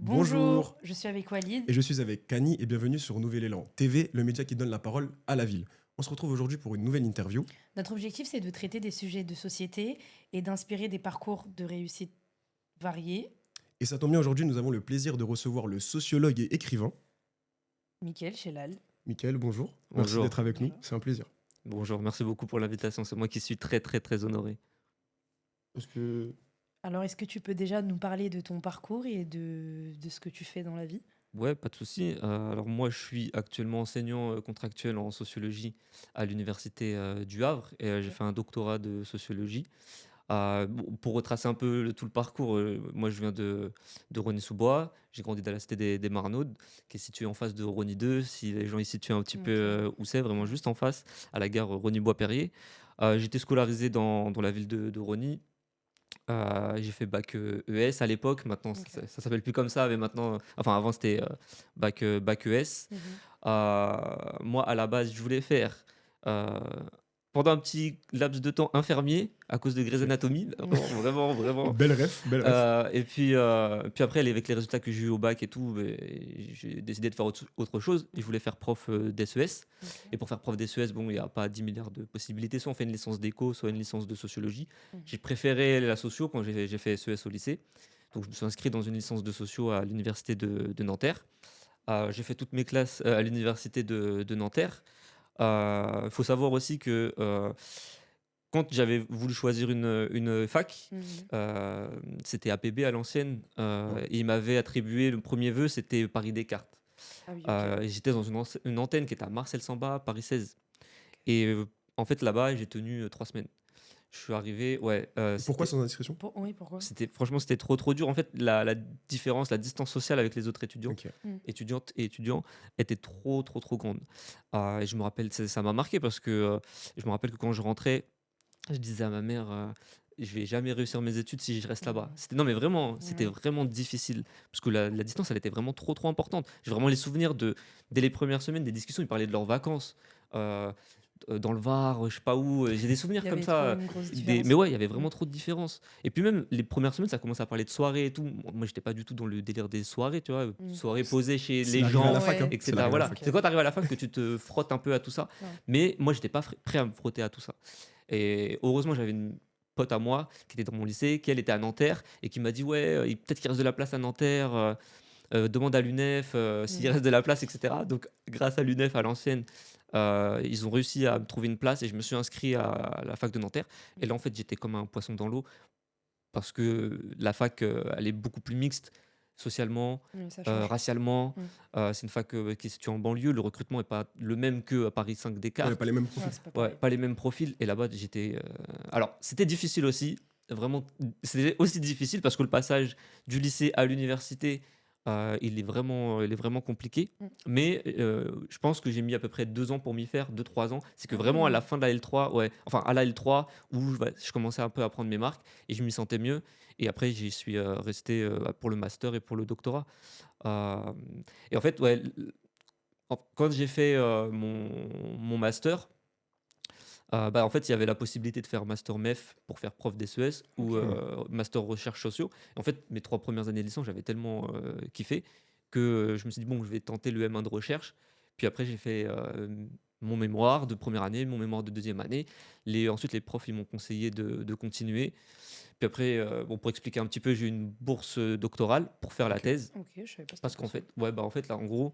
Bonjour, Bonjour, je suis avec Walid. et je suis avec Kani et bienvenue sur Nouvel Élan TV, le média qui donne la parole à la ville. On se retrouve aujourd'hui pour une nouvelle interview. Notre objectif, c'est de traiter des sujets de société et d'inspirer des parcours de réussite variés. Et ça tombe bien, aujourd'hui, nous avons le plaisir de recevoir le sociologue et écrivain. Michael Chelal. Michael, bonjour. Merci Bonjour. d'être avec nous, Bonjour. c'est un plaisir. Bonjour, merci beaucoup pour l'invitation. C'est moi qui suis très très très honoré. Parce que Alors, est-ce que tu peux déjà nous parler de ton parcours et de ce que tu fais dans la vie? Ouais, pas de souci. Alors moi, je suis actuellement enseignant contractuel en sociologie à l'université du Havre et j'ai fait un doctorat de sociologie. Bon, pour retracer un peu tout le parcours, moi je viens de Rosny-sous-Bois. J'ai grandi dans la cité des Marnaudes, qui est située en face de Rosny 2. Si les gens y situent un petit peu Ok. où c'est, vraiment Ouais. juste en face, à la gare Rosny-Bois-Perrier. J'étais scolarisé dans la ville de Rosny. J'ai fait bac, ES à l'époque, maintenant Ok. ça s'appelle plus comme ça, mais maintenant, enfin avant c'était, bac ES. Mhm. Moi à la base je voulais faire, heu, pendant un petit laps de temps infirmier à cause de Grey's ok. Anatomy, vraiment, vraiment. Belle ref, belle ref. Et puis après avec les résultats que j'ai eu au bac et tout, beh, j'ai décidé de faire autre chose et je voulais faire prof, d'SES. Ok. Et pour faire prof d'SES, bon, il y a pas 10 milliards de possibilités. Soit on fait une licence d'éco, soit une licence de sociologie. Mhm. J'ai préféré la socio quand j'ai fait SES au lycée. Donc je me suis inscrit dans une licence de socio à l'université de Nanterre. J'ai fait toutes mes classes, à l'université de Nanterre. Il faut savoir aussi que, quand j'avais voulu choisir une fac, Mhm. c'était APB à l'ancienne, Ouais. et ils m'avaient attribué le premier vœu, c'était Paris Descartes. Ah oui, ok. Et j'étais dans une antenne qui était à Marcel-Samba, Paris 16. Et en fait, là-bas, j'ai tenu 3 semaines. Je suis arrivé, ouais, Et pourquoi sans indiscrétion? Oui, pourquoi? franchement, c'était trop, trop dur. En fait, la différence, la distance sociale avec les autres étudiants, Ok. Mhm. étudiantes et étudiants était trop, trop, trop grande. Et je me rappelle, ça m'a marqué parce que je me rappelle que quand je rentrais, je disais à ma mère, je vais jamais réussir mes études si je reste là-bas. Mhm. Non, mais vraiment, c'était Ouais. vraiment difficile parce que la distance, elle était vraiment trop, trop importante. J'ai vraiment les souvenirs dès les premières semaines des discussions, ils parlaient de leurs vacances. euh, dans le Var, je sais pas où. J'ai des Il souvenirs y comme avait trop ça. une grosse Mais différence. ouais, il y avait Mhm. vraiment trop de différences. Et puis même les premières semaines, ça commençait à parler de soirées et tout. Moi, j'étais pas du tout dans le délire des soirées, tu vois, Mhm. soirées posées chez C'est les l'arrivée à la gens, fac, hein. Ouais. C'est etc. l'arrivée à la Voilà. fac. Ok. C'est quand tu arrives à la fac que tu te frottes un peu à tout ça. Ouais. Mais moi, j'étais pas prêt à me frotter à tout ça. Et heureusement, j'avais une pote à moi qui était dans mon lycée, qui elle était à Nanterre et qui m'a dit ouais, peut-être qu'il reste de la place à Nanterre. Demande à l'UNEF s'il Mhm. reste de la place, etc. Donc, grâce à l'UNEF à l'ancienne, ils ont réussi à me trouver une place et je me suis inscrit à la fac de Nanterre. Et là, en fait, j'étais comme un poisson dans l'eau parce que la fac, elle est beaucoup plus mixte socialement, Oui, ça change. racialement. Mhm. C'est une fac qui est située en banlieue. Le recrutement n'est pas le même qu'à Paris 5 Ouais, pas Descartes. les mêmes Ouais, profils. c'est pas Ouais, pareil. pas les mêmes profils. Et là-bas, j'étais. Alors, c'était difficile aussi. Vraiment, c'était aussi difficile parce que le passage du lycée à l'université, il est vraiment compliqué. Mhm. Mais je pense que j'ai mis à peu près 2 ans pour m'y faire, 2, 3 ans. C'est que Ah vraiment à la oui. fin de la L3, ouais, enfin à la L3, où je commençais un peu à prendre mes marques et je m'y sentais mieux. Et après, j'y suis resté pour le master et pour le doctorat. Euh, et en fait, ouais, quand j'ai fait mon master, bah, en fait, il y avait la possibilité de faire master MEF pour faire prof d'SES ou Ok. Ouais. master recherche sociaux. En fait, mes 3 premières années de licence, j'avais tellement kiffé que je me suis dit: «Bon, je vais tenter le M1 de recherche». Puis après, j'ai fait mon mémoire de première année, mon mémoire de deuxième année. Ensuite, les profs, ils m'ont conseillé de continuer. Puis après, bon, pour expliquer un petit peu, j'ai eu une bourse doctorale pour faire la Ok. thèse. Ok, je savais pas que c'était Parce qu'en possible. fait, ouais, bah, en fait, là, en gros,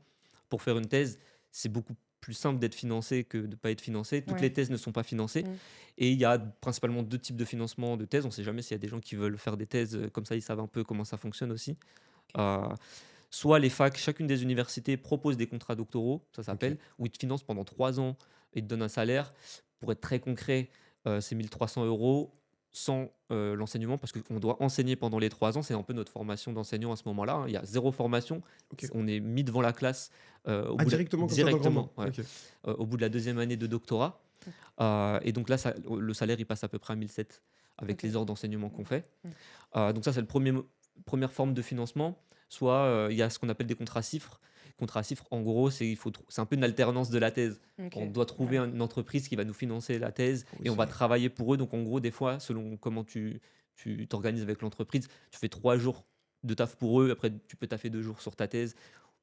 pour faire une thèse, c'est beaucoup plus simple d'être financé que de ne pas être financé. Toutes Ouais. les thèses ne sont pas financées. Mm. Et il y a principalement 2 types de financement de thèses. On ne sait jamais s'il y a des gens qui veulent faire des thèses comme ça, ils savent un peu comment ça fonctionne aussi. Ok. Euh, Soit les facs, chacune des universités propose des contrats doctoraux, ça Ok. s'appelle, où ils te financent pendant 3 ans et te donnent un salaire. Pour être très concret, c'est 1 300 € sans l'enseignement, parce qu'on doit enseigner pendant les 3 ans. C'est un peu notre formation d'enseignant à ce moment-là, hein. Il y a zéro formation. Ok. On est mis devant la classe Ah, directement comme ça dans le grand bain. directement, ouais, Ok. au bout de la deuxième année de doctorat. Ok. Et donc là, le salaire, il passe à peu près à 1 700 avec Ok. les heures d'enseignement qu'on fait. Mm. Donc ça, c'est première forme de financement. Soit il y a ce qu'on appelle des contrats cifres. Contrats cifres, en gros, c'est un peu une alternance de la thèse. Ok. On doit trouver Ouais. une entreprise qui va nous financer la thèse Oui, et on c'est va vrai. travailler pour eux. Donc en gros, des fois, selon comment tu t'organises avec l'entreprise, tu fais 3 jours de taf pour eux. Après, tu peux taffer 2 jours sur ta thèse.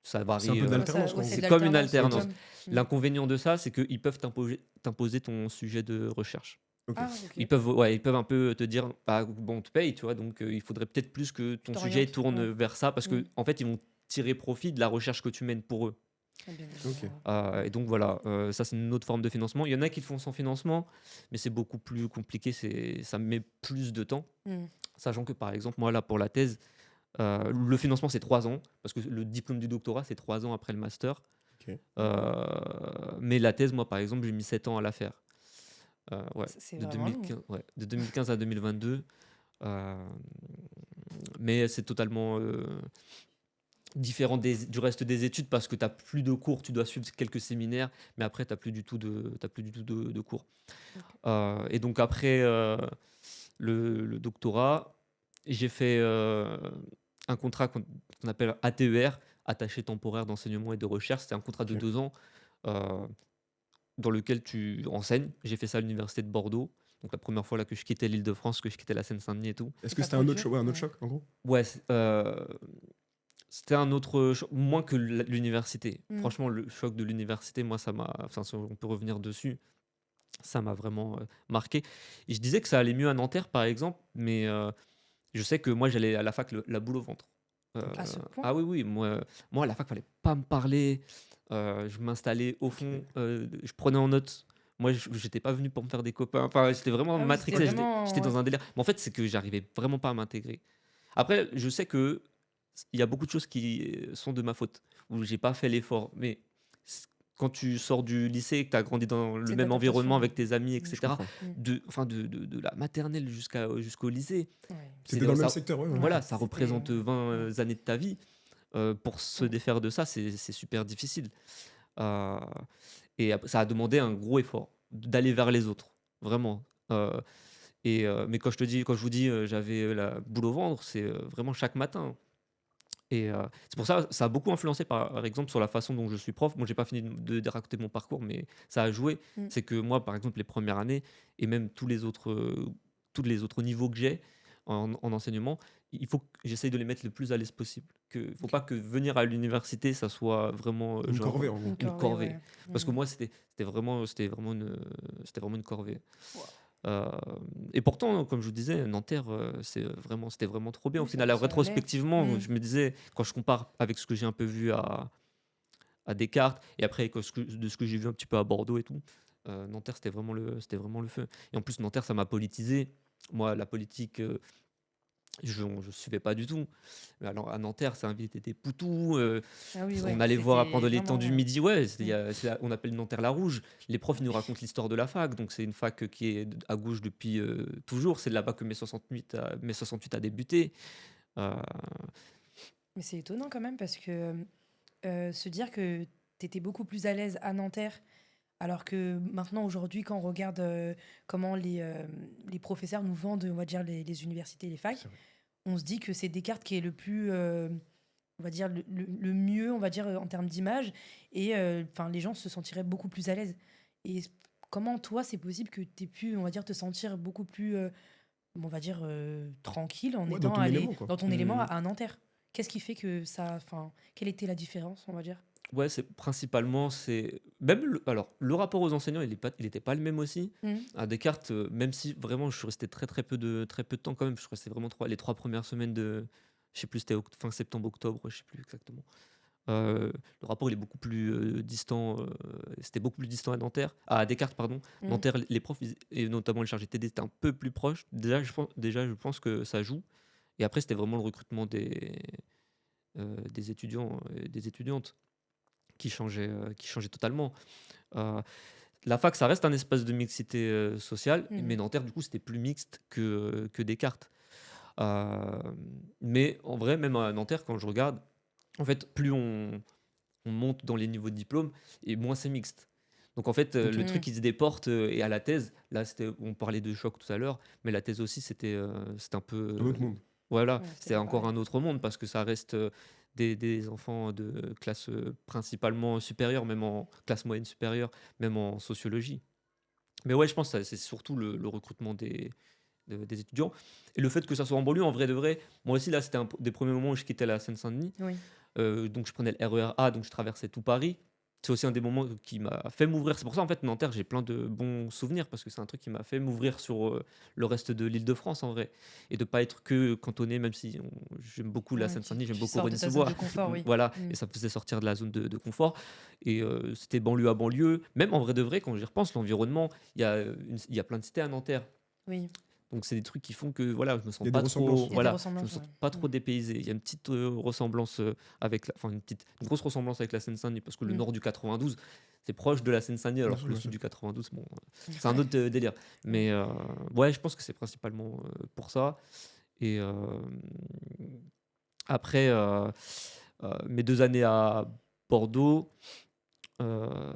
Ça C'est un varie. peu de Ouais, l'alternance, ça, quoi, ouais, en c'est gros. de C'est comme une l'alternance, alternance. comme. L'inconvénient de ça, c'est qu'ils peuvent t'imposer ton sujet de recherche. Ok. Ah, ok. Ils peuvent un peu te dire, bah, bon, on te paye, tu vois, donc il faudrait peut-être plus que Tu ton sujet t'orientes, tourne ouais. vers ça, parce que en fait, ils vont tirer profit de la recherche que tu mènes pour eux. Ah, bien Ok. évidemment. Et donc voilà, ça c'est une autre forme de financement. Il y en a qui le font sans financement, mais c'est beaucoup plus compliqué, ça met plus de temps. Mm. Sachant que par exemple, moi là pour la thèse, le financement c'est 3 ans, parce que le diplôme du doctorat c'est 3 ans après le master. Ok. Mais la thèse, moi par exemple, j'ai mis 7 ans à la faire. Ouais, C'est de vraiment long. 2015, ouais, de 2015 à 2022. euh, mais c'est totalement différent du reste des études parce que tu n'as plus de cours, tu dois suivre quelques séminaires, mais après, tu n'as plus du tout de cours. Ok. Et donc, après le doctorat, j'ai fait un contrat qu'on appelle ATER, attaché temporaire d'enseignement et de recherche. C'était un contrat de Ok. 2 ans euh, dans lequel tu enseignes. J'ai fait ça à l'université de Bordeaux. Donc, la première fois là, que je quittais l'Île-de-France, que je quittais la Seine-Saint-Denis et tout. Est-ce Et que t'as c'était pas un dû? autre choc, ouais, un autre Ouais. choc, en gros? Ouais, c'était un autre choc, moins que l'université. Mm. Franchement, le choc de l'université, moi, ça m'a. Enfin, si on peut revenir dessus, ça m'a vraiment marqué. Et je disais que ça allait mieux à Nanterre, par exemple, mais je sais que moi, j'allais à la fac la boule au ventre. Euh, À ce point? ah oui, oui, moi, à la fac, fallait pas me parler. Je m'installais au fond, je prenais en note. Moi, j'étais pas venu pour me faire des copains. Enfin, j'étais vraiment Ah oui, c'était matrixé, j'étais vraiment. Ouais. dans un délire. Mais en fait, c'est que j'arrivais vraiment pas à m'intégrer. Après, je sais que il y a beaucoup de choses qui sont de ma faute, où j'ai pas fait l'effort. Mais quand tu sors du lycée et que tu as grandi dans le C'est même environnement d'adaptation. avec tes amis, Mm. Je etc., comprends. Mm. enfin de la maternelle jusqu'au lycée, Ouais. C'était dans le même ça, secteur, ouais, ouais. voilà, Ouais, ça c'était. représente 20 années de ta vie. Pour se Mm. défaire de ça, c'est super difficile. Euh, et ça a demandé un gros effort d'aller vers les autres, vraiment. Mais quand je vous dis j'avais la boule au ventre, c'est vraiment chaque matin. Et c'est pour ça, ça a beaucoup influencé par exemple sur la façon dont je suis prof. Moi, j'ai pas fini de raconter mon parcours, mais ça a joué. Mm. C'est que moi, par exemple, les premières années et même tous les autres niveaux que j'ai en enseignement, il faut que j'essaye de les mettre le plus à l'aise possible. Il faut Ok. pas que venir à l'université, ça soit vraiment Une corvée, en gros. Une une corvée, corvée. ouais. Parce que Mm. moi, c'était vraiment une corvée. Wow. Euh, et pourtant, comme je vous disais, Nanterre, c'était vraiment trop bien. Au Oui, final, là, ça allait. rétrospectivement, Mm. je me disais, quand je compare avec ce que j'ai un peu vu à Descartes, et après de ce que j'ai vu un petit peu à Bordeaux et tout, Nanterre, c'était vraiment le feu. Et en plus, Nanterre, ça m'a politisé. Moi, la politique, je ne suivais pas du tout. Mais alors, à Nanterre, ça invitait des poutous. Ah oui, On ouais. allait voir C'était pendant les temps du vraiment. midi. Ouais, Mm. on appelle Nanterre la Rouge. Les profs, ils nous racontent l'histoire de la fac. Donc, c'est une fac qui est à gauche depuis toujours. C'est là-bas que mai 68 a débuté. Euh, Mais c'est étonnant quand même parce que se dire que tu étais beaucoup plus à l'aise à Nanterre, alors que maintenant, aujourd'hui, quand on regarde comment les professeurs nous vendent, on va dire, les universités et les facs, C'est vrai. on se dit que c'est Descartes qui est le plus, on va dire, le mieux, on va dire, en termes d'image. Et enfin, les gens se sentiraient beaucoup plus à l'aise. Et comment, toi, c'est possible que tu aies pu, on va dire, te sentir beaucoup plus, on va dire, tranquille en Ouais, dans étant ton allé élément, quoi. dans ton élément hum, à Nanterre? Qu'est-ce qui fait que ça. Enfin, quelle était la différence, on va dire? ouais, c'est principalement, c'est même alors le rapport aux enseignants, il était pas le même aussi. Mhm. À Descartes, même si vraiment je suis resté très peu de temps quand même, je suis resté vraiment les 3 premières semaines de, je sais plus, c'était fin septembre, octobre, je sais plus exactement. Le rapport il est beaucoup plus distant, c'était beaucoup plus distant à Descartes, pardon. Mhm. Nanterre, les profs et notamment les chargés TD étaient un peu plus proches. Déjà, je pense que ça joue. Et après, c'était vraiment le recrutement des étudiants et des étudiantes qui changeait totalement. Euh, la fac, ça reste un espace de mixité sociale, mais Mhm. Nanterre, du coup, c'était plus mixte que Descartes. Euh, mais en vrai, même à Nanterre, quand je regarde, en fait, plus on monte dans les niveaux de diplôme, et moins c'est mixte. Donc en fait, Ok. le truc Mhm. qui se déporte, et à la thèse, là, on parlait de choc tout à l'heure, mais la thèse aussi, c'était un peu... Un autre monde. voilà, Ouais, c'était c'est pas encore pareil. un autre monde, parce que ça reste des enfants de classe principalement supérieure, même en classe moyenne supérieure, même en sociologie. Mais ouais, je pense que c'est surtout le recrutement des étudiants. Et le fait que ça soit en banlieue, en vrai de vrai, moi aussi, là, c'était des premiers moments où je quittais la Seine-Saint-Denis. Oui. Donc je prenais le RER A, donc je traversais tout Paris. C'est aussi un des moments qui m'a fait m'ouvrir. C'est pour ça, en fait, Nanterre, j'ai plein de bons souvenirs parce que c'est un truc qui m'a fait m'ouvrir sur le reste de l'Île-de-France, en vrai. Et de pas être que cantonné, même si j'aime beaucoup la Ouais, Seine-Saint-Denis, j'aime tu beaucoup sors de ta zone de Rosny-sous-Bois. confort, oui. Voilà, Mm. et ça me faisait sortir de la zone de confort. Et c'était banlieue à banlieue. Même en vrai de vrai, quand j'y repense, l'environnement, il y a plein de cités à Nanterre. Oui, Donc c'est des trucs qui font que voilà, je me Il sens y a des pas ressemblances. trop, il y a des voilà, je me ressemblances. sens Ouais. pas trop dépaysé. Il y a une petite ressemblance avec enfin une grosse ressemblance avec la Seine-Saint-Denis parce que le Mm. nord du 92, c'est proche de la Seine-Saint-Denis Bien alors sûr, que le bien sud sûr. du 92, bon, c'est un autre délire. Mais ouais, je pense que c'est principalement pour ça. Et après mes 2 années à Bordeaux, euh,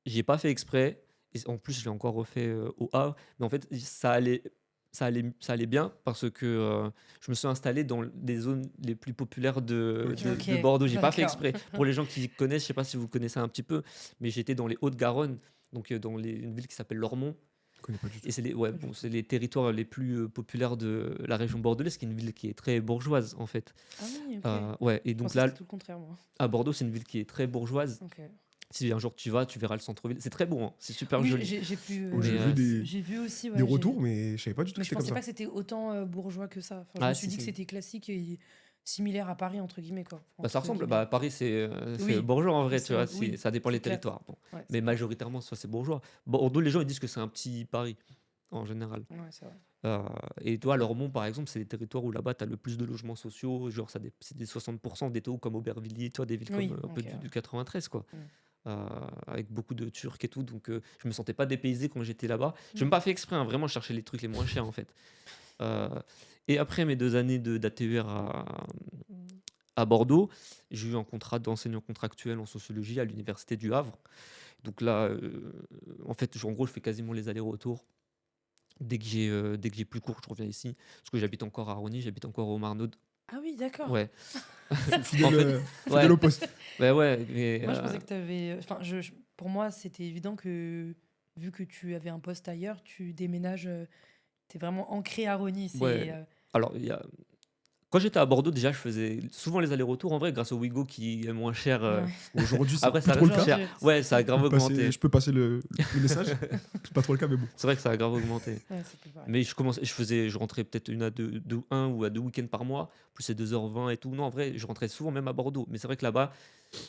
j'y ai pas fait exprès. Et en plus, je l'ai encore refait au Havre. Mais en fait, ça allait bien parce que je me suis installé dans des zones les plus populaires de, Ok. de, Ok, de Bordeaux. J'ai pas fait d'accord. exprès. Pour les gens qui connaissent, je sais pas si vous connaissez un petit peu, mais j'étais dans les Hauts-de-Garonne, donc dans une ville qui s'appelle Lormont. Je connais pas du Et tout. ouais, Pas du bon, tout. c'est les territoires les plus populaires de la région bordelaise, qui est une ville qui est très bourgeoise en fait. Ah oui, ok. Ouais, et Je donc pensais que là, c'était tout le contraire, moi. à Bordeaux, c'est une ville qui est très bourgeoise. Ok. Si un jour tu vas, tu verras le centre-ville. C'est très beau, hein, c'est super Oui, joli. j'ai pu. Moi, j'ai Mais vu J'ai vu aussi, des ouais. retours, mais je savais pas du tout Mais que je c'était comme pensais ça. pas que c'était autant bourgeois que ça. Enfin, je me suis si, dit que si. c'était classique et similaire à Paris, entre guillemets, quoi. Bah, ça Entre ressemble. guillemets. Bah, Paris, c'est Oui, bourgeois en vrai, tu vois. oui, Ça dépend c'est les clair. territoires. Bon. Ouais, Mais c'est clair. majoritairement, soit c'est bourgeois. Bordeaux, les gens ils disent que c'est un petit Paris en général. Ouais, c'est vrai. Et toi, Lormont, par exemple, c'est des territoires où là-bas, tu as le plus de logements sociaux. Genre, c'est des 60% des taux comme Aubervilliers, tu vois, des villes comme Oui, un peu ok. du 93, quoi. Mm. Avec beaucoup de Turcs et tout. Donc, je me sentais pas dépaysé quand j'étais là-bas. Je Mm. n'ai pas fait exprès, hein, vraiment, je cherchais les trucs les moins chers, en fait. Euh, et après mes 2 années d'ATER à Bordeaux, j'ai eu un contrat d'enseignant contractuel en sociologie à l'université du Havre. Donc là, en fait, en gros, je fais quasiment les allers-retours. Dès que j'ai plus cours, je reviens ici. Parce que j'habite encore à Rony, j'habite encore au Marnaud. Ah oui, d'accord. Ouais. Fidèle, En fait, ouais. fidèle au poste. Ouais, mais Moi, je pensais que tu avais. Enfin, pour moi, c'était évident que, vu que tu avais un poste ailleurs, tu déménages. Tu es vraiment ancré à Rony. ouais. Alors, quand j'étais à Bordeaux, déjà, je faisais souvent les allers-retours en vrai, grâce au Wigo qui est moins cher. Ouais. Aujourd'hui, c'est Après, plus ça trop le reste cas. cher. Ouais, ça a grave augmenté. Je peux passer le message. C'est pas trop le cas, mais bon. C'est vrai que ça a grave augmenté. Ouais, c'est plus pareil. Mais je rentrais peut-être un ou à 2 week-ends par mois, plus c'est 2h20 et tout. Non, en vrai, je rentrais souvent même à Bordeaux. Mais c'est vrai que là-bas,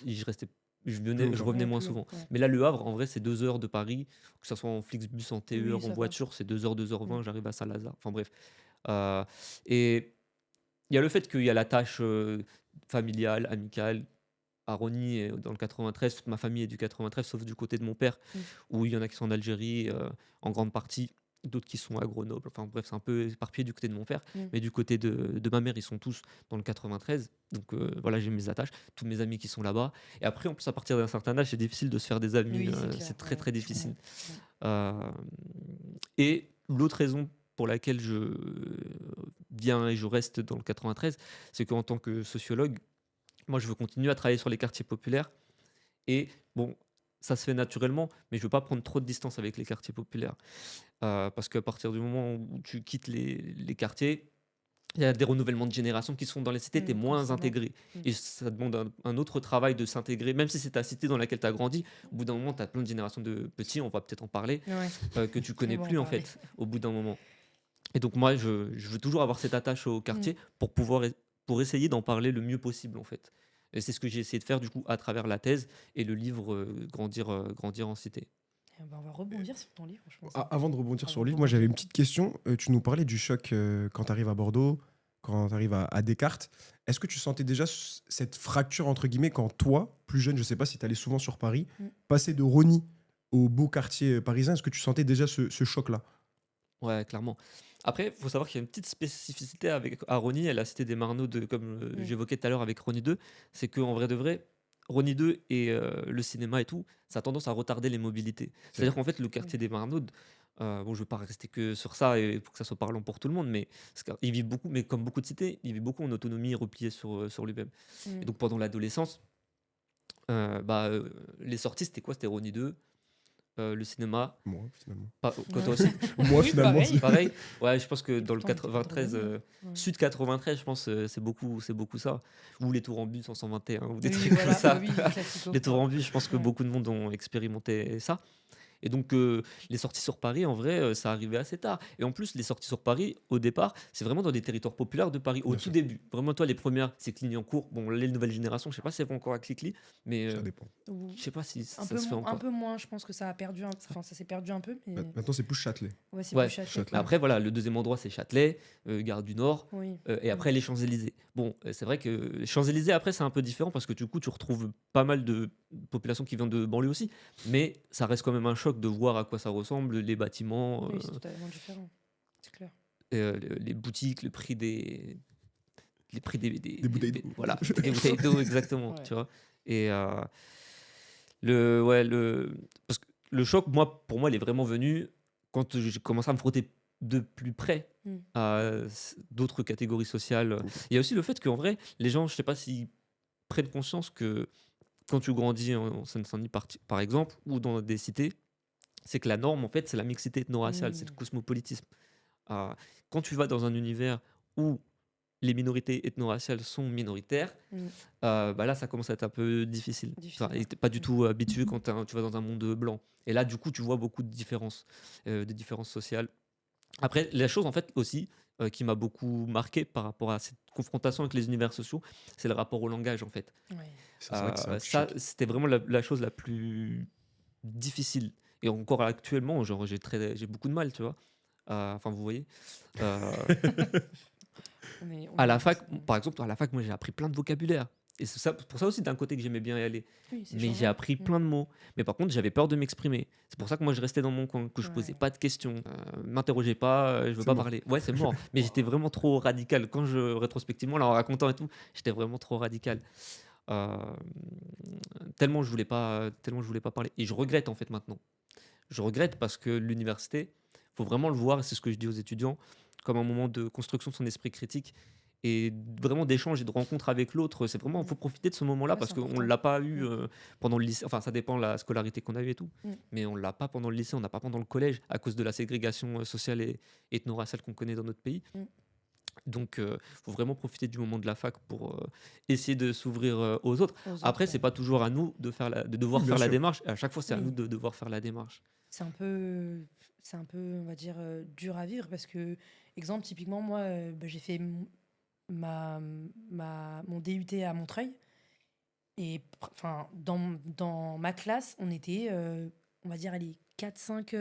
je restais, je revenais Ouais, moins plus long, souvent. ouais. Mais là, Le Havre, en vrai, c'est 2 heures de Paris, que ce soit en Flixbus, en TER, Oui, ça en va. voiture, c'est 2 heures, 2h20, Mm. j'arrive à Saint-Lazare. Enfin bref. Euh, et il y a le fait qu'il y a la tâche familiale, amicale. À Rony, et dans le 93, toute ma famille est du 93, sauf du côté de mon père, Mm. où il y en a qui sont en Algérie en grande partie, d'autres qui sont à Grenoble. Enfin bref, c'est un peu éparpillé du côté de mon père. Mm. Mais du côté de ma mère, ils sont tous dans le 93. Donc voilà, j'ai mes attaches, tous mes amis qui sont là-bas. Et après, en plus, à partir d'un certain âge, c'est difficile de se faire des amis. Oui, c'est clair. C'est très, Ouais, très je difficile. comprends. Euh, et l'autre raison pour laquelle je viens et je reste dans le 93, c'est qu'en tant que sociologue, moi, je veux continuer à travailler sur les quartiers populaires. Et bon, ça se fait naturellement, mais je veux pas prendre trop de distance avec les quartiers populaires. Parce qu'à partir du moment où tu quittes les quartiers, il y a des renouvellements de génération qui se font dans les cités, tu es moins Constamment. intégré. Et ça demande un autre travail de s'intégrer, même si c'est ta cité dans laquelle tu as grandi. Au bout d'un moment, tu as plein de générations de petits, on va peut-être en parler, Ouais. que tu connais On va en plus en parler. fait, au bout d'un moment. Et donc moi, je veux toujours avoir cette attache au quartier pour essayer d'en parler le mieux possible en fait. Et c'est ce que j'ai essayé de faire du coup à travers la thèse et le livre Grandir en cité. Eh ben, on va rebondir sur ton livre, je pense. Avant de rebondir sur Avant le de livre, moi j'avais rebondir. une petite question. Tu nous parlais du choc quand tu arrives à Bordeaux, quand tu arrives à Descartes. Est-ce que tu sentais déjà cette fracture, entre guillemets, quand toi, plus jeune, je sais pas si tu allais souvent sur Paris, passer de Rony au beau quartier parisien, est-ce que tu sentais déjà ce choc-là? Ouais, clairement. Après, il faut savoir qu'il y a une petite spécificité à Rony et la cité des Marnaux, comme j'évoquais tout à l'heure avec Rony 2, c'est qu'en vrai de vrai, Rony 2 et le cinéma et tout, ça a tendance à retarder les mobilités. C'est-à-dire qu'en fait, le quartier des Marnaux, bon, je ne veux pas rester que sur ça et pour que ça soit parlant pour tout le monde, mais ils vivent beaucoup, mais comme beaucoup de cités, ils vivent beaucoup en autonomie, repliés sur lui-même. Et donc pendant l'adolescence, les sorties, c'était quoi? C'était Rony 2, le cinéma. Moi, finalement. Toi aussi? Moi, Oui, finalement. pareil. Pareil? Ouais, je pense que Et dans le pourtant, on était pas trop 93, jeunes, hein. Ouais. sud 93, je pense, c'est beaucoup ça. Ou les tours en bus en 121 ou des Oui, trucs comme voilà, bah ça. oui, classico. Les tours en bus, je pense que Ouais. beaucoup de monde ont expérimenté ça. Et donc, les sorties sur Paris, en vrai, ça arrivait assez tard. Et en plus, les sorties sur Paris, au départ, c'est vraiment dans des territoires populaires de Paris, au Bien tout sûr, début. Vraiment, toi, les premières, c'est Clignancourt. Bon, les nouvelles générations, je sais pas si elles vont encore à Clichy, mais ça dépend. Ou je sais pas si un ça peu, se fait un encore. peu moins, je pense que ça a perdu, Ça- enfin, ça s'est perdu un peu, mais Maintenant, c'est plus Châtelet. ouais, c'est plus Ouais. Châtelet, Châtelet. Mais quoi. après, voilà, le deuxième endroit, c'est Châtelet, Gare du Nord, Oui. et après les Champs-Élysées. Bon, c'est vrai que les Champs-Élysées, après, c'est un peu différent parce que du coup, tu retrouves pas mal de populations qui viennent de banlieue aussi, mais ça reste quand même un choc de voir à quoi ça ressemble, les bâtiments, Oui, c'est totalement différent. C'est clair. les boutiques, le prix des, les prix Des bouteilles d'eau. voilà, des bouteilles d'eau, exactement, Ouais. tu vois. Et ouais, parce que le choc, moi, pour moi, il est vraiment venu quand j'ai commencé à me frotter de plus près Mm. à d'autres catégories sociales. Ok. Il y a aussi le fait qu'en vrai, les gens, je sais pas s'ils prennent conscience que quand tu grandis en Seine-Saint-Denis, par exemple, ou dans des cités, c'est que la norme, en fait, c'est la mixité ethno-raciale, c'est le Mm. cosmopolitisme. Euh, Quand tu vas dans un univers où les minorités ethno-raciales sont minoritaires, Mm. bah là, ça commence à être un peu difficile. Difficile, Et ouais. t'es pas du tout habitué quand tu vas dans un monde blanc. Et là, du coup, tu vois beaucoup de différences, des différences sociales. Après, la chose, en fait, aussi, qui m'a beaucoup marqué par rapport à cette confrontation avec les univers sociaux, c'est le rapport au langage, en fait. Ouais. Ça, c'est vrai que c'est un petit Ça, choc. c'était vraiment la chose la plus difficile. Et encore actuellement, genre, j'ai beaucoup de mal, tu vois. Enfin, vous voyez. Euh, On À est la tous, fac, par exemple, à la fac, moi, j'ai appris plein de vocabulaire. Et c'est ça, pour ça aussi, d'un côté, que j'aimais bien y aller. Oui, c'est Mais j'ai changeant. appris plein de mots. Mais par contre, j'avais peur de m'exprimer. C'est pour ça que moi, je restais dans mon coin, que je posais Ouais. pas de questions. M'interrogez pas, je veux C'est pas mort. parler. Ouais, c'est mort. Mais j'étais vraiment trop radical. Rétrospectivement, là, en racontant et tout, j'étais vraiment trop radical. Euh, tellement je voulais pas parler. Et je regrette, en fait, maintenant. Je regrette parce que l'université, faut vraiment le voir, et c'est ce que je dis aux étudiants, comme un moment de construction de son esprit critique et vraiment d'échange et de rencontre avec l'autre. C'est vraiment, il faut profiter de ce moment-là Ouais, parce c'est qu'on ne important. l'a pas eu pendant le lycée. Enfin, ça dépend de la scolarité qu'on a eue et tout, Mm. mais on ne l'a pas pendant le lycée, on n'a pas pendant le collège à cause de la ségrégation sociale et ethno-raciale qu'on connaît dans notre pays. Mm. Donc, il faut vraiment profiter du moment de la fac pour essayer de s'ouvrir aux autres. Aux Après, autres, c'est pas toujours à nous de devoir Oui, bien faire la sûr. démarche. À chaque fois, c'est à Oui. nous de devoir faire la démarche. C'est un peu, c'est un peu, on va dire, dur à vivre parce que, exemple, typiquement, moi, bah, j'ai fait mon DUT à Montreuil et enfin, dans ma classe, on était, on va dire, allez, 4-5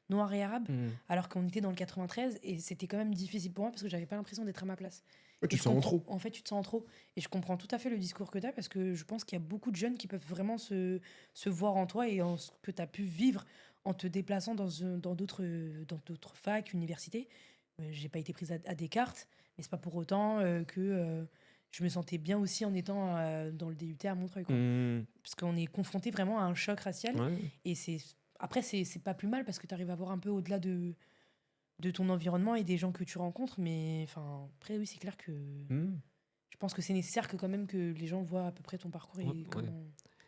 noirs et arabes, Mm. alors qu'on était dans le 93 et c'était quand même difficile pour moi parce que j'avais pas l'impression d'être à ma place. Ouais, tu Et te je sens en comprends, trop. en fait, tu te sens en trop. Et je comprends tout à fait le discours que tu as parce que je pense qu'il y a beaucoup de jeunes qui peuvent vraiment se voir en toi et en ce que tu as pu vivre en te déplaçant dans d'autres facs, universités. J'ai pas été prise à Descartes, mais c'est pas pour autant que je me sentais bien aussi en étant dans le DUT à Montreuil, quoi. Mm. Parce qu'on est confronté vraiment à un choc racial. Ouais. Et après, c'est pas plus mal parce que tu arrives à voir un peu au-delà de ton environnement et des gens que tu rencontres. Mais enfin, après, oui, c'est clair que Mm. je pense que c'est nécessaire que quand même que les gens voient à peu près ton parcours Ouais, et ouais. comment.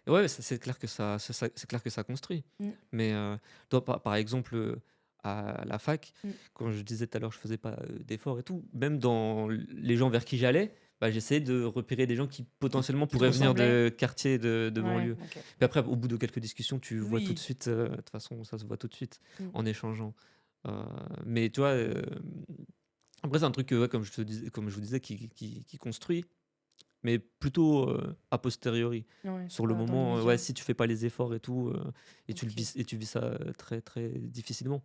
Ouais, c'est clair que c'est clair que ça construit. Mm, Mais toi, par exemple, à la fac, mm. quand je disais tout à l'heure, je faisais pas d'efforts et tout, même dans les gens vers qui j'allais, bah, j'essayais de repérer des gens qui potentiellement Qui te pourraient venir ressemblaient. de quartiers de Ouais, banlieue. ok. Puis après, au bout de quelques discussions, tu vois tout de Oui. suite, de toute façon, ça se voit tout de suite Mm. en échangeant. Mais tu vois, après, c'est un truc, ouais, comme je vous disais, qui construit, mais plutôt a posteriori. Ouais, c'est Sur le pas dans moment, ouais, l'immédiat. si tu fais pas les efforts et tout, Ok. et tu vis ça très très difficilement.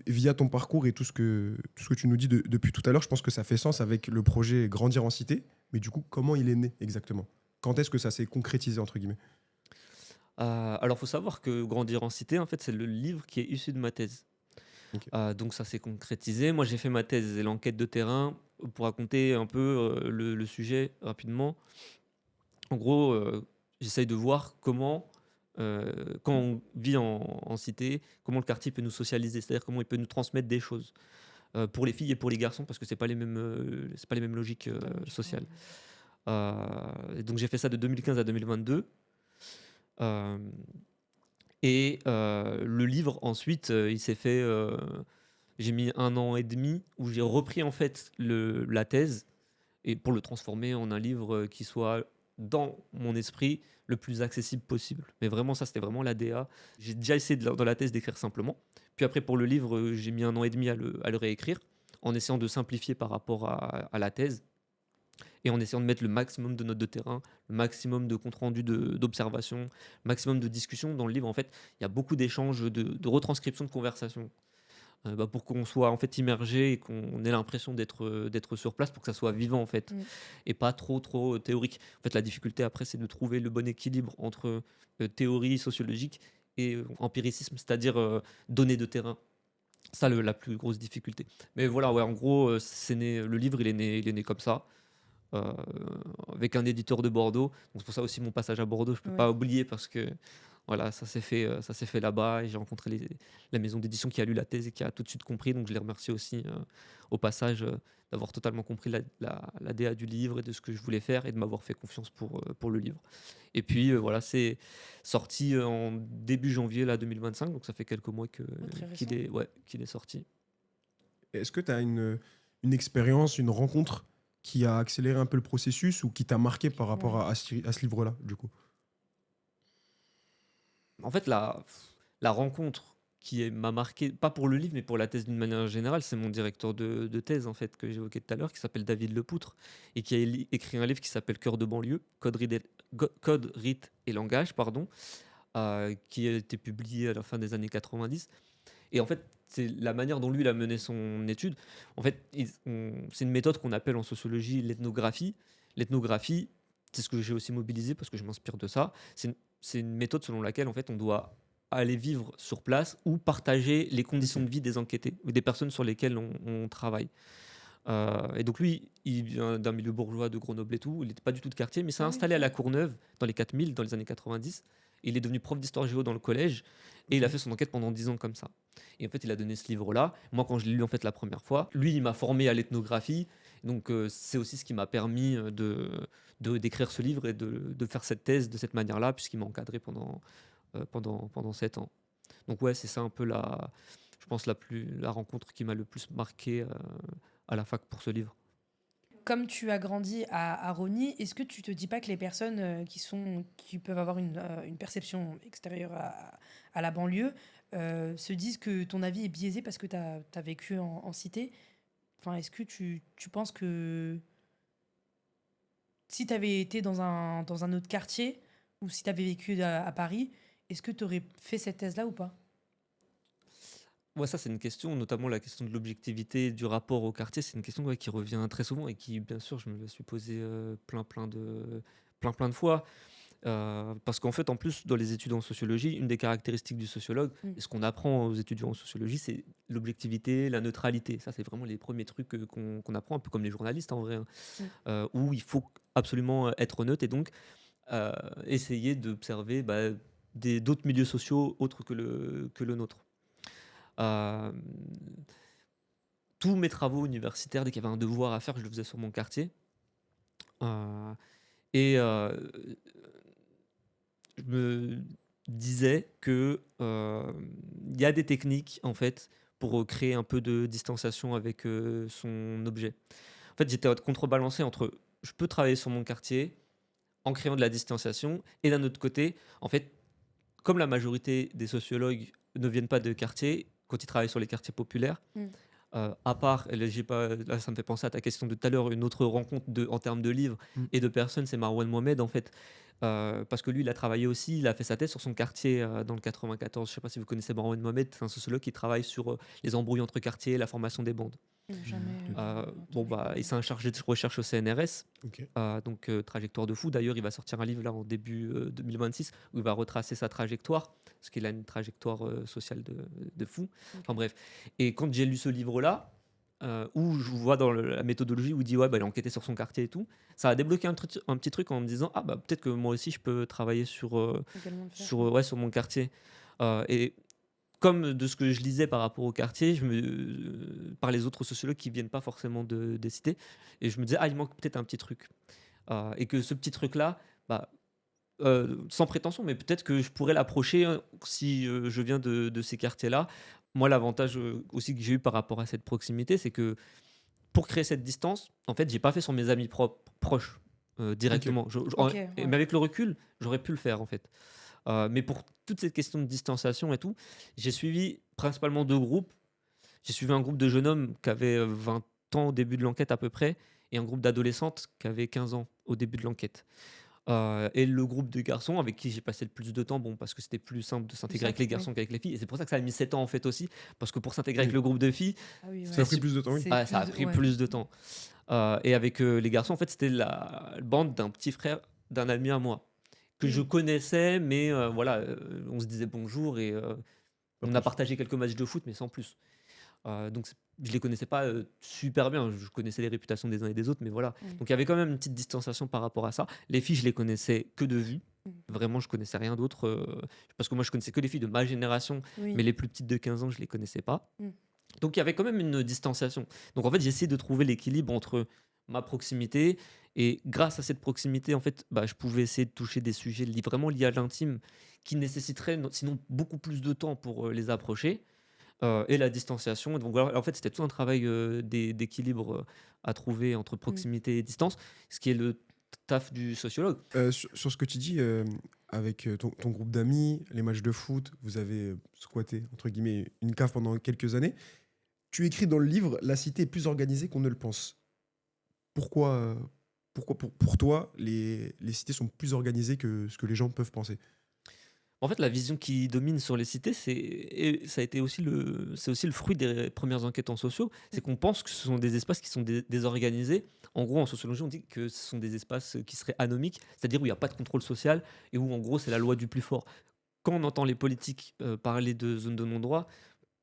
Via ton parcours et tout ce que tu nous dis depuis tout à l'heure, je pense que ça fait sens avec le projet Grandir en Cité. Mais du coup, comment il est né exactement? Quand est-ce que ça s'est concrétisé, entre guillemets? Alors, faut savoir que Grandir en cité, en fait, c'est le livre qui est issu de ma thèse. Ok. Donc ça s'est concrétisé. Moi, j'ai fait ma thèse et l'enquête de terrain pour raconter un peu le sujet rapidement. En gros, j'essaye de voir comment, quand on vit en cité, comment le quartier peut nous socialiser, c'est-à-dire comment il peut nous transmettre des choses pour les filles et pour les garçons, parce que c'est pas les mêmes logiques Totalement différent. sociales. Et donc j'ai fait ça de 2015 à 2022. Euh, Et le livre, ensuite, il s'est fait. J'ai mis 1 an et demi où j'ai repris en fait la thèse et pour le transformer en un livre qui soit dans mon esprit le plus accessible possible. Mais vraiment, ça, c'était vraiment l'ADA. J'ai déjà essayé dans la thèse d'écrire simplement. Puis après, pour le livre, j'ai mis 1 an et demi à le réécrire en essayant de simplifier par rapport à la thèse et en essayant de mettre le maximum de notes de terrain, le maximum de compte rendu d'observation, le maximum de discussions. Dans le livre, en fait, il y a beaucoup d'échanges, de retranscriptions de conversations pour qu'on soit en fait immergé et qu'on ait l'impression d'être sur place pour que ça soit vivant en fait et pas trop théorique. En fait, la difficulté après, c'est de trouver le bon équilibre entre théorie sociologique et empiricisme, c'est-à-dire données de terrain. Ça, la plus grosse difficulté. Mais voilà, ouais, en gros, le livre, il est né comme ça euh, avec un éditeur de Bordeaux. Donc c'est pour ça aussi mon passage à Bordeaux, je peux Ouais. pas oublier parce que voilà, ça s'est fait là-bas et j'ai rencontré la maison d'édition qui a lu la thèse et qui a tout de suite compris. Donc je les remercie aussi au passage d'avoir totalement compris la DA du livre et de ce que je voulais faire et de m'avoir fait confiance pour le livre. Et puis voilà, c'est sorti en début janvier là, 2025, donc ça fait quelques mois Très récent. qu'il est sorti. Est-ce que tu as une expérience, une rencontre qui a accéléré un peu le processus ou qui t'a marqué par rapport Ouais. à ce livre-là, du coup? En fait, la rencontre m'a marqué, pas pour le livre, mais pour la thèse d'une manière générale, c'est mon directeur de thèse, en fait, que j'évoquais tout à l'heure, qui s'appelle David Lepoutre, et qui a écrit un livre qui s'appelle Cœur de banlieue, Code, rite et langage, pardon, qui a été publié à la fin des années 90. Et en fait, c'est la manière dont lui il a mené son étude. En fait, c'est une méthode qu'on appelle en sociologie l'ethnographie. L'ethnographie, c'est ce que j'ai aussi mobilisé parce que je m'inspire de ça. C'est une méthode selon laquelle en fait on doit aller vivre sur place ou partager les conditions de vie des enquêtés ou des personnes sur lesquelles on travaille. Et donc lui, il vient d'un milieu bourgeois de Grenoble et tout, il n'était pas du tout de quartier, mais s'est Ah oui, installé à ok. La Courneuve dans les 4000, dans les années 90. Il est devenu prof d'histoire géo dans le collège et il a Ok. fait son enquête pendant 10 ans comme ça. Et en fait, il a donné ce livre-là. Moi, quand je l'ai lu en fait la première fois, lui, il m'a formé à l'ethnographie. Donc, c'est aussi ce qui m'a permis d'écrire ce livre et de faire cette thèse de cette manière-là, puisqu'il m'a encadré pendant 7 ans. Donc, ouais, c'est ça un peu je pense, la rencontre qui m'a le plus marqué à la fac pour ce livre. Comme tu as grandi à Rosny, est-ce que tu te dis pas que les personnes qui peuvent avoir une perception extérieure à la banlieue se disent que ton avis est biaisé parce que tu as vécu en cité? Enfin, est-ce que tu penses que si tu avais été dans un autre quartier ou si tu avais vécu à Paris, est-ce que tu aurais fait cette thèse-là ou pas? Ouais, ça, c'est une question, notamment la question de l'objectivité du rapport au quartier. C'est une question ouais, qui revient très souvent et qui, bien sûr, je me la suis posée plein de fois. Parce qu'en fait, en plus, dans les études en sociologie, une des caractéristiques du sociologue, Mm. et ce qu'on apprend aux étudiants en sociologie, c'est l'objectivité, la neutralité. Ça, c'est vraiment les premiers trucs qu'on apprend, un peu comme les journalistes en vrai, hein, Mm. où il faut absolument être neutre et donc essayer d'observer d'autres milieux sociaux autres que le nôtre. Euh, Tous mes travaux universitaires, dès qu'il y avait un devoir à faire, je le faisais sur mon quartier. Euh, et je me disais que il y a des techniques en fait pour créer un peu de distanciation avec son objet. En fait, j'étais contrebalancé entre je peux travailler sur mon quartier en créant de la distanciation et d'un autre côté, en fait, comme la majorité des sociologues ne viennent pas de quartier, quand ils travaillent sur les quartiers populaires, Mm. à part, et là, là, ça me fait penser à ta question de tout à l'heure, une autre rencontre en termes de livres Mm. et de personnes, c'est Marwan Mohamed en fait. Parce que lui, il a travaillé aussi, il a fait sa thèse sur son quartier dans le 94. Je ne sais pas si vous connaissez Marwan Mohamed, c'est un sociologue qui travaille sur les embrouilles entre quartiers et la formation des bandes. Jamais Bon, entendu parler. il s'est un chargé de recherche au CNRS, Ok. donc Trajectoire de fou. D'ailleurs, il va sortir un livre là en début 2026 où il va retracer sa trajectoire, parce qu'il a une trajectoire sociale de fou. Enfin Ok. bref. Et quand j'ai lu ce livre-là, où je vois dans la méthodologie où il dit ouais, bah, il a enquêté sur son quartier et tout, ça a débloqué un petit truc en me disant ah bah peut-être que moi aussi je peux travailler Également le faire. ouais, sur mon quartier. Et comme de ce que je lisais par rapport au quartier, par les autres sociologues qui viennent pas forcément des cités, et je me disais, ah, il manque peut-être un petit truc. Et que ce petit truc-là, bah, sans prétention, mais peut-être que je pourrais l'approcher si je viens de ces quartiers-là. Moi, l'avantage aussi que j'ai eu par rapport à cette proximité, c'est que pour créer cette distance, en fait, j'ai pas fait sur mes amis proches Ok. directement. Ok, Mais ouais. avec le recul, j'aurais pu le faire, en fait. Mais pour toute cette question de distanciation et tout, j'ai suivi principalement 2 groupes. J'ai suivi un groupe de jeunes hommes qui avaient 20 ans au début de l'enquête à peu près, et un groupe d'adolescentes qui avaient 15 ans au début de l'enquête. Et le groupe de garçons avec qui j'ai passé le plus de temps, bon, parce que c'était plus simple de Plus s'intégrer avec simple, les oui. garçons qu'avec les filles. Et c'est pour ça que ça a mis 7 ans en fait aussi, parce que pour s'intégrer avec Oui. le groupe de filles, Ah oui, Ça ouais. a pris plus de temps, oui. C'est ça a plus pris ouais. plus de temps. Et avec les garçons, en fait, c'était la bande d'un petit frère d'un ami à moi, que je Mmh. connaissais, mais voilà, on se disait bonjour et Pas on a plus. partagé quelques matchs de foot, mais sans plus. Donc je les connaissais pas super bien, je connaissais les réputations des uns et des autres, mais voilà. Mmh. Donc il y avait quand même une petite distanciation par rapport à ça. Les filles, je les connaissais que de vue. Mmh. Vraiment, je connaissais rien d'autre. Parce que moi, je connaissais que les filles de ma génération, mais Oui. les plus petites de 15 ans, je les connaissais pas. Mmh. Donc il y avait quand même une distanciation. Donc en fait, j'ai essayé de trouver l'équilibre entre ma proximité et grâce à cette proximité, en fait, bah, je pouvais essayer de toucher des sujets vraiment liés à l'intime qui nécessiteraient sinon beaucoup plus de temps pour les approcher et la distanciation. Donc voilà, en fait, c'était tout un travail d'équilibre à trouver entre Mmh. proximité et distance, ce qui est le taf du sociologue. Sur ce que tu dis, avec ton groupe d'amis, les matchs de foot, vous avez squatté, entre guillemets, une cave pendant quelques années. Tu écris dans le livre, la cité est plus organisée qu'on ne le pense. Pourquoi, pourquoi pour toi, les cités sont plus organisées que ce que les gens peuvent penser? En fait, la vision qui domine sur les cités, et ça a été aussi c'est aussi le fruit des premières enquêtes en sociaux, c'est qu'on pense que ce sont des espaces qui sont désorganisés. En gros, en sociologie, on dit que ce sont des espaces qui seraient anomiques, c'est-à-dire où il n'y a pas de contrôle social et où, en gros, c'est la loi du plus fort. Quand on entend les politiques parler de zones de non-droit,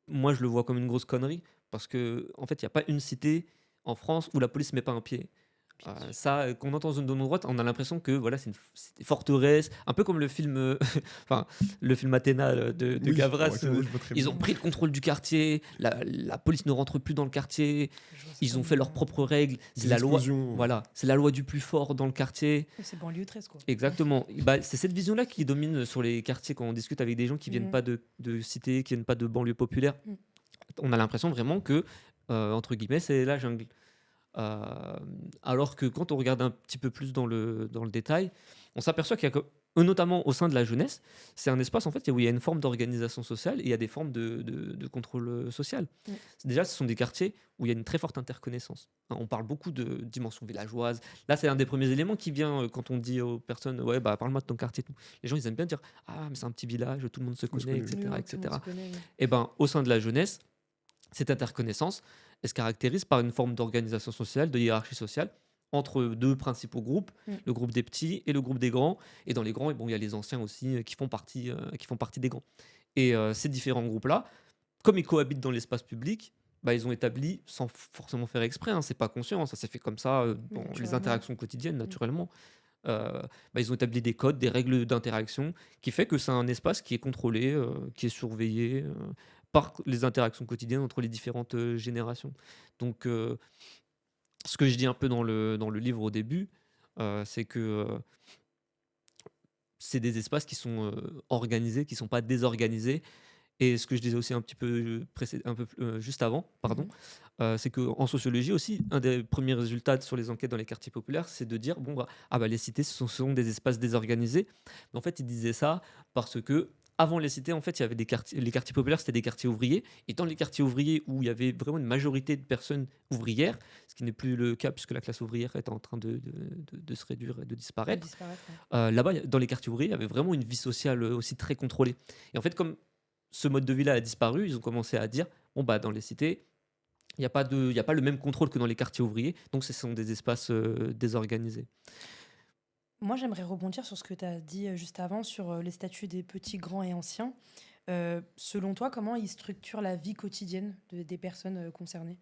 moi, je le vois comme une grosse connerie parce que en fait, il n'y a pas une cité en France où la police ne met pas un pied. Bien sûr. Ça, quand on entend zone de non-droite, on a l'impression que voilà, c'est une forteresse, un peu comme le film, enfin, le film Athéna de Oui, Gavras. ouais, je vois très Ils bien. ont pris le contrôle du quartier, la police ne rentre plus dans le quartier, Je vois ça ils ont comme, fait leurs propres règles, c'est Des la loi, explosions. voilà, c'est la loi du plus fort dans le quartier. c'est banlieue 13 quoi. Exactement. Bah, c'est cette vision-là qui domine sur les quartiers quand on discute avec des gens qui viennent Mmh. pas de cités, qui viennent pas de banlieue populaire. Mmh. On a l'impression vraiment que, entre guillemets, c'est la jungle. Euh, Alors que quand on regarde un petit peu plus dans le détail, on s'aperçoit qu'il y a, notamment au sein de la jeunesse, c'est un espace en fait où il y a une forme d'organisation sociale et il y a des formes de contrôle social. Mm. Déjà, ce sont des quartiers où il y a une très forte interconnaissance. Hein, on parle beaucoup de dimension villageoise. Là, c'est un des premiers éléments qui vient quand on dit aux personnes ouais, bah, parle-moi de ton quartier. Et tout. Les gens, ils aiment bien dire ah, mais c'est un petit village, tout le monde se On se connaît, connaît. Oui, etc. ouais, tout le monde etc. se connaît, oui. Et ben, au sein de la jeunesse, cette interconnaissance, elle se caractérise par une forme d'organisation sociale, de hiérarchie sociale, entre deux principaux groupes, Mm. le groupe des petits et le groupe des grands. Et dans les grands, bon, il y a les anciens aussi qui font partie des grands. Et ces différents groupes-là, comme ils cohabitent dans l'espace public, bah, ils ont établi, sans forcément faire exprès, hein, c'est pas conscient, ça s'est fait comme ça dans les Naturellement. interactions quotidiennes, naturellement. Bah, ils ont établi des codes, des règles d'interaction, qui fait que c'est un espace qui est contrôlé, qui est surveillé par les interactions quotidiennes entre les différentes générations. Donc, ce que je dis un peu dans le livre au début, c'est que c'est des espaces qui sont organisés, qui ne sont pas désorganisés. Et ce que je disais aussi un petit peu, juste avant, pardon, c'est qu'en sociologie aussi, un des premiers résultats sur les enquêtes dans les quartiers populaires, c'est de dire bon, bah, ah bah, les cités, ce sont des espaces désorganisés. Mais en fait, ils disaient ça parce que avant les cités, en fait, il y avait des quartiers, les quartiers populaires, c'était des quartiers ouvriers. Et dans les quartiers ouvriers où il y avait vraiment une majorité de personnes ouvrières, ce qui n'est plus le cas puisque la classe ouvrière est en train de se réduire et de Elle disparaître, disparaît. Ouais. là-bas, dans les quartiers ouvriers, il y avait vraiment une vie sociale aussi très contrôlée. Et en fait, comme ce mode de vie-là a disparu, ils ont commencé à dire bon, bah, dans les cités, il n'y a pas le même contrôle que dans les quartiers ouvriers, donc ce sont des espaces désorganisés. Moi, j'aimerais rebondir sur ce que tu as dit juste avant sur les statuts des petits, grands et anciens. Selon toi, comment ils structurent la vie quotidienne des personnes concernées?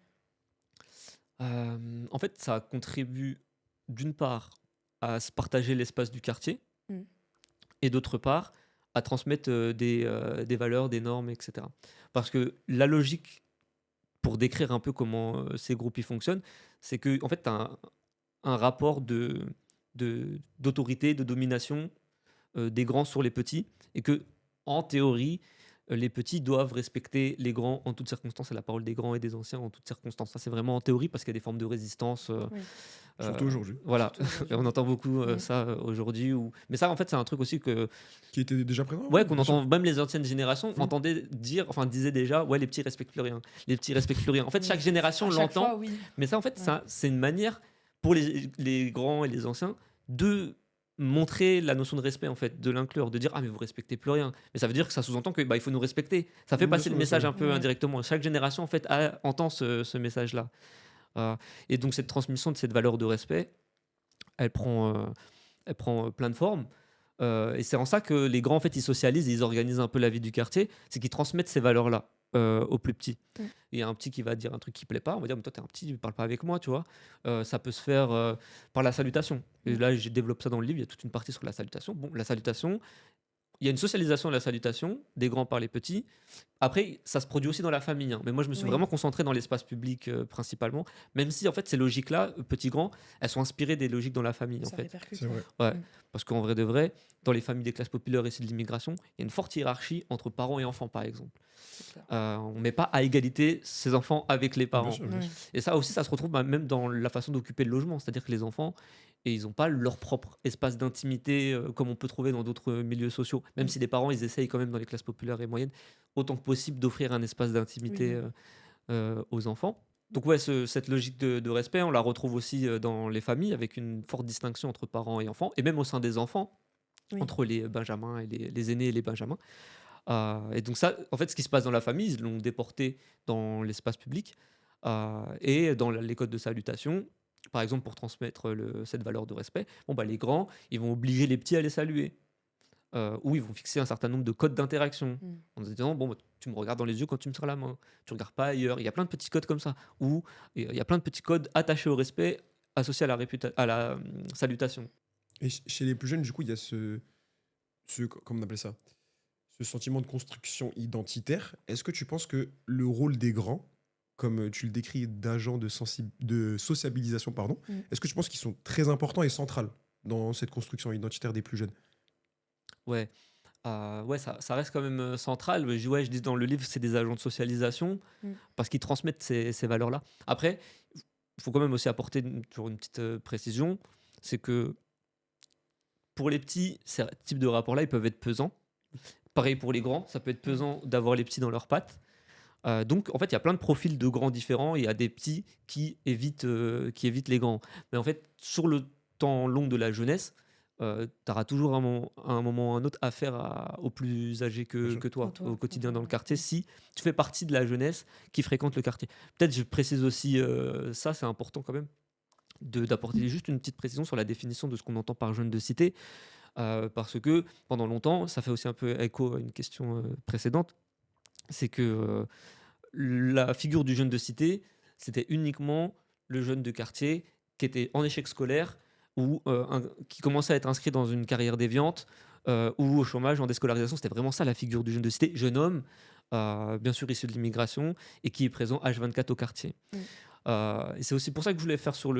En fait, ça contribue d'une part à se partager l'espace du quartier Mm. et d'autre part à transmettre des valeurs, des normes, etc. Parce que la logique, pour décrire un peu comment ces groupes y fonctionnent, c'est que en fait, tu as un rapport d'autorité, de domination des grands sur les petits et que, en théorie, les petits doivent respecter les grands en toutes circonstances et la parole des grands et des anciens en toutes circonstances. Ça, c'est vraiment en théorie parce qu'il y a des formes de résistance. Oui. Surtout aujourd'hui. Voilà, Surtout aujourd'hui. on entend beaucoup Mm. ça aujourd'hui. Mais ça, en fait, c'est un truc aussi Qui était déjà présent. ouais, qu'on bien sûr. entend, même les anciennes générations Mm. entendaient dire, enfin disaient déjà, ouais, les petits respectent plus rien. Les petits respectent plus rien. En fait, Oui, chaque génération à chaque l'entend, fois, oui. mais ça, en fait, Ouais. c'est une manière pour les grands et les anciens de montrer la notion de respect, en fait, de l'inclure, de dire, ah, mais vous respectez plus rien. Mais ça veut dire que ça sous-entend que, bah, il faut nous respecter. Ça fait Oui, bien passer sûr, le bien sûr. message un peu Ouais. indirectement. Chaque génération, en fait, entend ce message-là. Et donc, cette transmission de cette valeur de respect, elle prend plein de formes. Et c'est en ça que les grands, en fait, ils socialisent et ils organisent un peu la vie du quartier. C'est qu'ils transmettent ces valeurs-là aux plus petits. Mm. Il y a un petit qui va dire un truc qui plaît pas. On va dire, mais toi, t'es un petit, tu parles pas avec moi, tu vois. Ça peut se faire par la salutation. Et Mm. là, j'ai développé ça dans le livre. Il y a toute une partie sur la salutation. Bon, la salutation, il y a une socialisation de la salutation, des grands par les petits. Après, ça se produit aussi dans la famille, hein. Mais moi, je me suis Oui. vraiment concentré dans l'espace public principalement. Même si, en fait, ces logiques-là, petits-grands, elles sont inspirées des logiques dans la famille, en Ça fait. répercute. C'est vrai. Ouais, Mm. parce qu'en vrai de vrai, dans les familles des classes populaires issues de l'immigration, il y a une forte hiérarchie entre parents et enfants, par exemple. C'est clair. On ne met pas à égalité ses enfants avec les Bien parents. sûr, bien Oui. sûr. Et ça aussi, ça se retrouve même dans la façon d'occuper le logement. C'est-à-dire que les enfants, et ils n'ont pas leur propre espace d'intimité comme on peut trouver dans d'autres milieux sociaux. Même Mm. si les parents, ils essayent quand même dans les classes populaires et moyennes, autant que possible d'offrir un espace d'intimité Oui. aux enfants. Donc ouais, cette logique de respect, on la retrouve aussi dans les familles, avec une forte distinction entre parents et enfants, et même au sein des enfants, Oui. entre les benjamins et les aînés et les benjamins. Et donc ça, en fait, ce qui se passe dans la famille, ils l'ont déporté dans l'espace public et dans les codes de salutation. Par exemple, pour transmettre cette valeur de respect, bon, bah, les grands, ils vont obliger les petits à les saluer. Ou ils vont fixer un certain nombre de codes d'interaction Mm. en disant bon, bah, tu me regardes dans les yeux quand tu me serres la main, tu regardes pas ailleurs. Il y a plein de petits codes comme ça, ou il y a plein de petits codes attachés au respect, associés à la salutation. Et chez les plus jeunes, du coup, il y a comment on appelle ça? Ce sentiment de construction identitaire. Est-ce que tu penses que le rôle des grands, comme tu le décris, d'agents de sociabilisation, pardon, Mm. est-ce que tu penses qu'ils sont très importants et centrales dans cette construction identitaire des plus jeunes? Ouais, ouais, ça reste quand même central. Ouais, je dis dans le livre, c'est des agents de socialisation Mm. parce qu'ils transmettent ces valeurs-là. Après, il faut quand même aussi apporter toujours une petite précision, c'est que pour les petits, ces types de rapports-là, ils peuvent être pesants. Pareil pour les grands, ça peut être pesant d'avoir les petits dans leurs pattes. Donc, en fait, il y a plein de profils de grands différents. Il y a des petits qui évitent les grands. Mais en fait, sur le temps long de la jeunesse, tu auras toujours un moment ou un autre affaire aux plus âgés Bien sûr. que toi, Toi, au quotidien toi, dans le ouais. quartier, si tu fais partie de la jeunesse qui fréquente le quartier. Peut-être je précise aussi ça, c'est important quand même, d'apporter juste une petite précision sur la définition de ce qu'on entend par jeune de cité. Parce que pendant longtemps, ça fait aussi un peu écho à une question précédente, c'est que la figure du jeune de cité, c'était uniquement le jeune de quartier qui était en échec scolaire ou qui commençait à être inscrit dans une carrière déviante ou au chômage, en déscolarisation. C'était vraiment ça la figure du jeune de cité, jeune homme, bien sûr issu de l'immigration et qui est présent H24 au quartier. Mm. Et c'est aussi pour ça que je voulais faire sur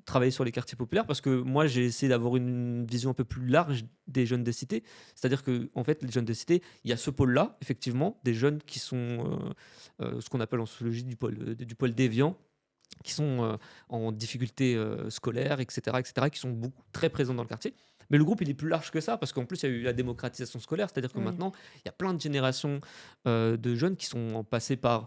travailler sur les quartiers populaires, parce que moi j'ai essayé d'avoir une vision un peu plus large des jeunes de cité. C'est-à-dire que en fait, les jeunes de cité, il y a ce pôle-là, effectivement, des jeunes qui sont ce qu'on appelle en sociologie du pôle déviant, qui sont en difficulté scolaire, etc., qui sont très présents dans le quartier. Mais le groupe, il est plus large que ça, parce qu'en plus, il y a eu la démocratisation scolaire, c'est-à-dire que Oui. maintenant, il y a plein de générations de jeunes qui sont passés par